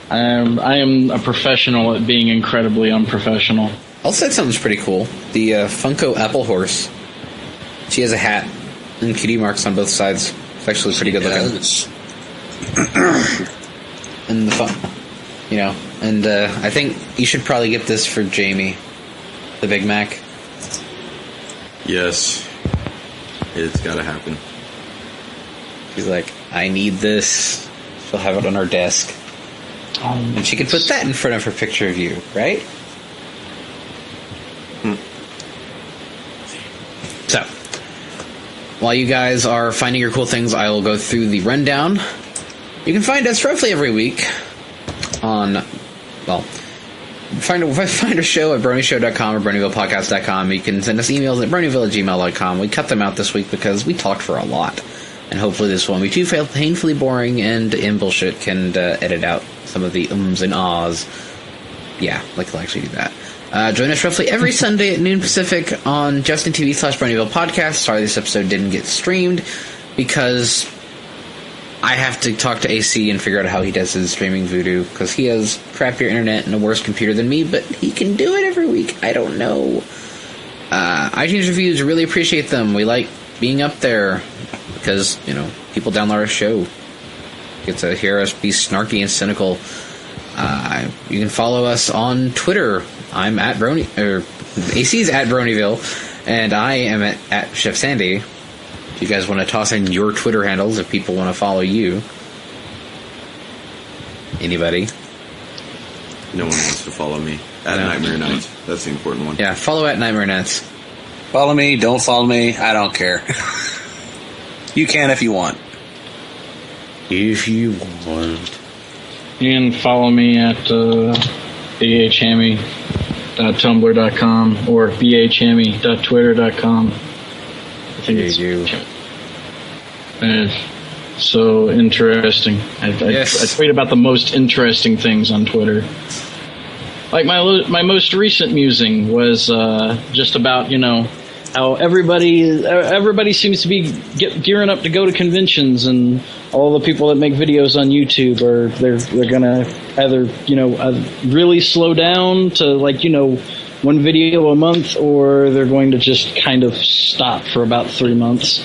am a professional at being incredibly unprofessional.
I'll say something's pretty cool. The Funko Apple Horse. She has a hat and cutie marks on both sides. It's actually pretty good looking. And the fun, And I think you should probably get this for Jamie, the Big Mac.
Yes, it's got to happen.
She's like, I need this. She'll have it on her desk. And she can put that in front of her picture of you, right? So, while you guys are finding your cool things, I will go through the rundown. You can find us roughly every week on, find a show at BronyShow.com or BronyvillePodcast.com. You can send us emails at Bronyville@gmail.com. We cut them out this week because we talked for a lot. And hopefully this won't be too painfully boring, and in bullshit can edit out some of the ums and ahs. Yeah, like I'll actually do that. Join us roughly every Sunday at noon Pacific on JustinTV/Bronyville Podcast. Sorry this episode didn't get streamed because I have to talk to AC and figure out how he does his streaming voodoo, because he has crappier internet and a worse computer than me, but he can do it every week. I don't know. iTunes reviews, really appreciate them. We like being up there because, people download our show. Get to hear us be snarky and cynical. You can follow us on Twitter. I'm at Brony, or AC's at Bronyville, and I am at Chef Sandy. If you guys want to toss in your Twitter handles, if people want to follow you. Anybody?
No one wants to follow me. At Nightmare Nights. That's the important one.
Yeah, follow at Nightmare Nights.
Follow me, don't follow me, I don't care. You can if you want.
If you want.
And follow me at bhhammy.tumblr.com or bhhammy.twitter.com. I think it's so interesting. I tweet about the most interesting things on Twitter. Like my most recent musing was just about how everybody seems to be gearing up to go to conventions, and all the people that make videos on YouTube they're gonna either really slow down to one video a month, or they're going to just kind of stop for about 3 months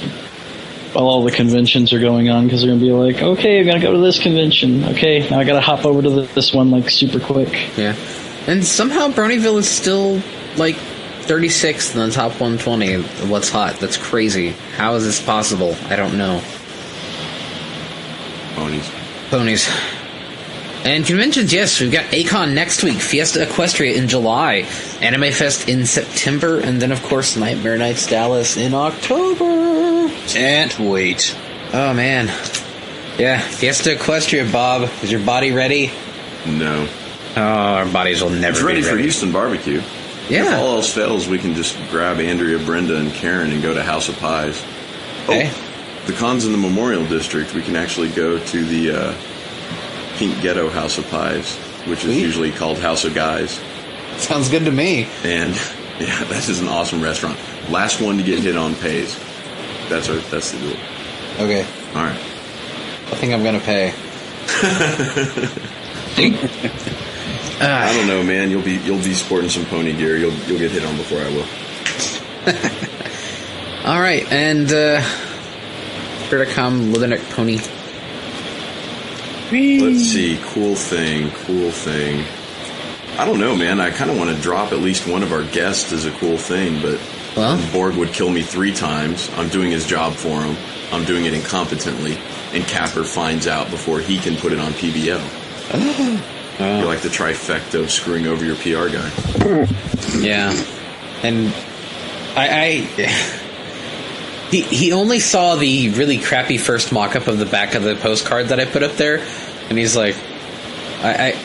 while all the conventions are going on, because they're gonna be like, okay, I'm gonna go to this convention. Okay, now I gotta hop over to this one super quick.
Yeah, and somehow Bronyville is still 36th in the top 120 of what's hot. That's crazy. How is this possible? I don't know. Ponies. And conventions, yes, we've got A-Kon next week, Fiesta Equestria in July, Anime Fest in September, and then, of course, Nightmare Nights Dallas in October.
Can't wait.
Oh, man. Yeah, Fiesta Equestria, Bob. Is your body ready?
No.
Oh, our bodies will never
It's ready
be ready.
for Houston barbecue.
Yeah.
If all else fails, we can just grab Andrea, Brenda, and Karen and go to House of Pies.
Okay.
Oh, the con's in the Memorial District. We can actually go to the Pink Ghetto House of Pies, which is usually called House of Guys.
Sounds good to me.
And yeah, that is an awesome restaurant. Last one to get hit on pays. That's the deal.
Okay.
All right.
I think I'm going to pay.
I don't know, man. You'll be sporting some pony gear. You'll get hit on before I will.
All right, and here to come, Leatherneck Pony.
Let's see. Cool thing. I don't know, man. I kind of want to drop at least one of our guests as a cool thing, but Borg would kill me 3 times. I'm doing his job for him. I'm doing it incompetently, and Capper finds out before he can put it on PBL. You're like the trifecta of screwing over your PR guy.
Yeah, and he only saw the really crappy first mock-up of the back of the postcard that I put up there, and he's like,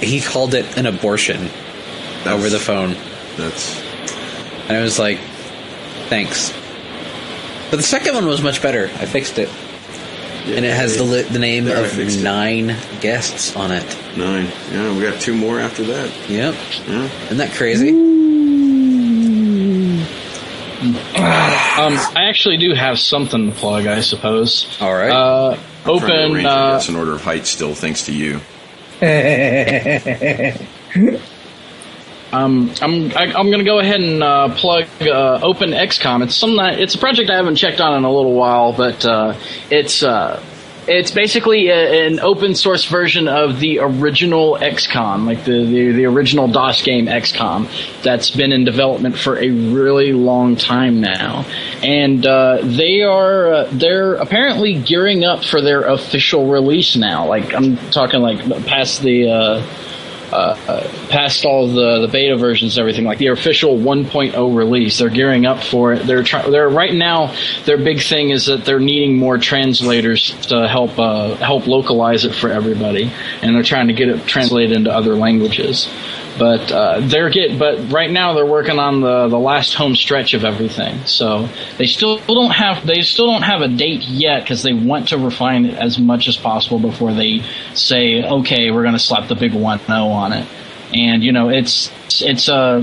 he called it an abortion over the phone. And I was like, thanks. But the second one was much better. I fixed it. Yeah, and it has the name of 9 guests on it.
9. Yeah, we got 2 more after that.
Yep.
Yeah.
Isn't that crazy?
I actually do have something to plug, I suppose.
All right.
I'm trying to arrange our guests in order of height still, thanks to you.
I'm going to go ahead and plug Open XCOM. It's a project I haven't checked on in a little while, but it's basically an open source version of the original XCOM, like the original DOS game XCOM, that's been in development for a really long time now, and they're apparently gearing up for their official release now. Like I'm talking like past all the beta versions and everything, like the official 1.0 release. They're gearing up for it. They're right now, their big thing is that they're needing more translators to help localize it for everybody, and they're trying to get it translated into other languages. But but right now they're working on the last home stretch of everything. So they still don't have a date yet, because they want to refine it as much as possible before they say, okay, we're going to slap the big 1.0 on it. And it's a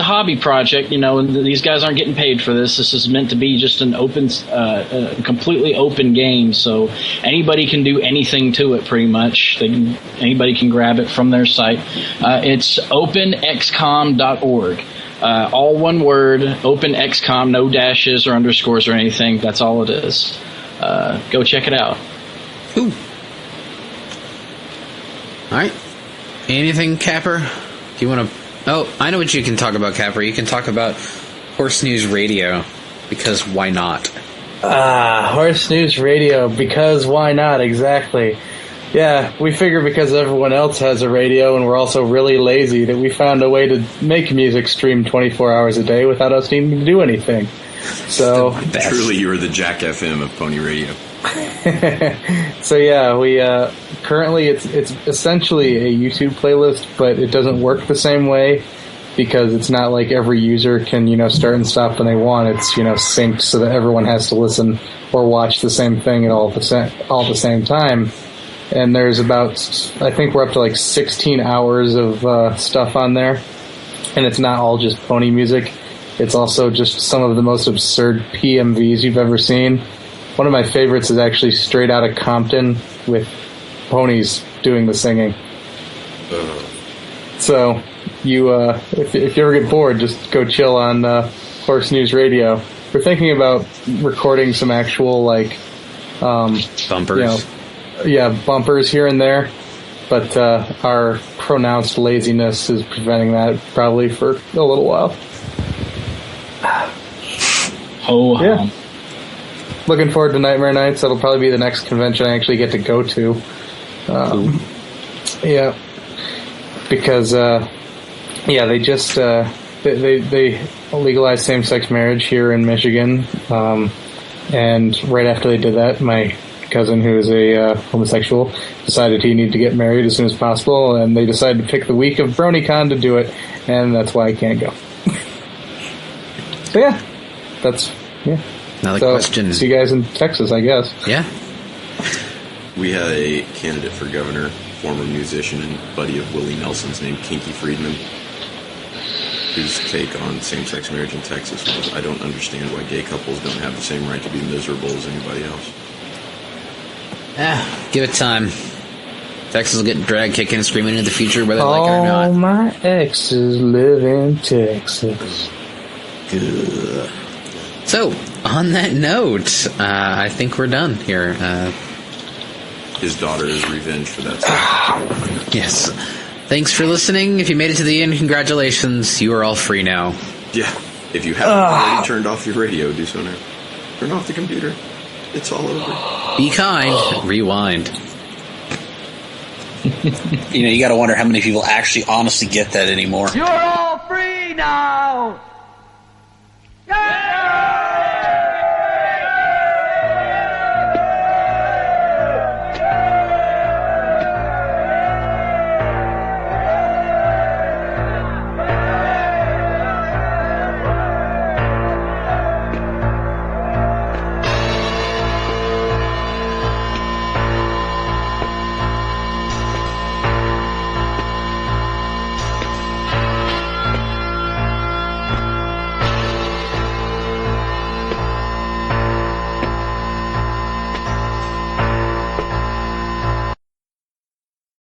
hobby project. These guys aren't getting paid for this. This is meant to be just an open, completely open game. So anybody can do anything to it, pretty much. Anybody can grab it from their site. It's openxcom.org. All one word, openxcom, no dashes or underscores or anything. That's all it is. Go check it out.
Ooh. All right. Anything, Capper? Do you want to... Oh, I know what you can talk about, Capper. You can talk about Horse News Radio, because why not?
Horse News Radio, because why not, exactly. Yeah, we figure because everyone else has a radio and we're also really lazy that we found a way to make music stream 24 hours a day without us needing to do anything. So
truly, you are the Jack FM of Pony Radio.
So yeah, we currently it's essentially a YouTube playlist, but it doesn't work the same way because it's not like every user can start and stop when they want. It's synced so that everyone has to listen or watch the same thing at all the same time. And there's I think we're up to like 16 hours of stuff on there, and it's not all just pony music. It's also just some of the most absurd PMVs you've ever seen. One of my favorites is actually Straight Outta Compton with ponies doing the singing. So, if you ever get bored, just go chill on Horse News Radio. We're thinking about recording some actual
bumpers.
Bumpers here and there. But our pronounced laziness is preventing that probably for a little while.
Ho
Yeah.
hum.
Looking forward to Nightmare Nights. That'll probably be the next convention I actually get to go to. Yeah, because they just they legalized same-sex marriage here in Michigan, and right after they did that, my cousin, who is a homosexual, decided he needed to get married as soon as possible, and they decided to pick the week of BronyCon to do it, and that's why I can't go. So yeah,
Another
so,
question.
see you guys in Texas, I guess.
Yeah.
We had a candidate for governor, former musician and buddy of Willie Nelson's named Kinky Friedman, whose take on same-sex marriage in Texas was, I don't understand why gay couples don't have the same right to be miserable as anybody else.
Give it time. Texas will get dragged kicking and screaming into the future, whether they like it or not.
All my exes live in Texas.
Good. So, on that note, I think we're done here.
His daughter is revenge for that stuff.
Yes. Thanks for listening. If you made it to the end, congratulations. You are all free now.
Yeah, if you haven't already turned off your radio, do so now. Turn off the computer. It's all over.
Be kind. Rewind.
You know, you got to wonder how many people actually honestly get that anymore.
You're all free now!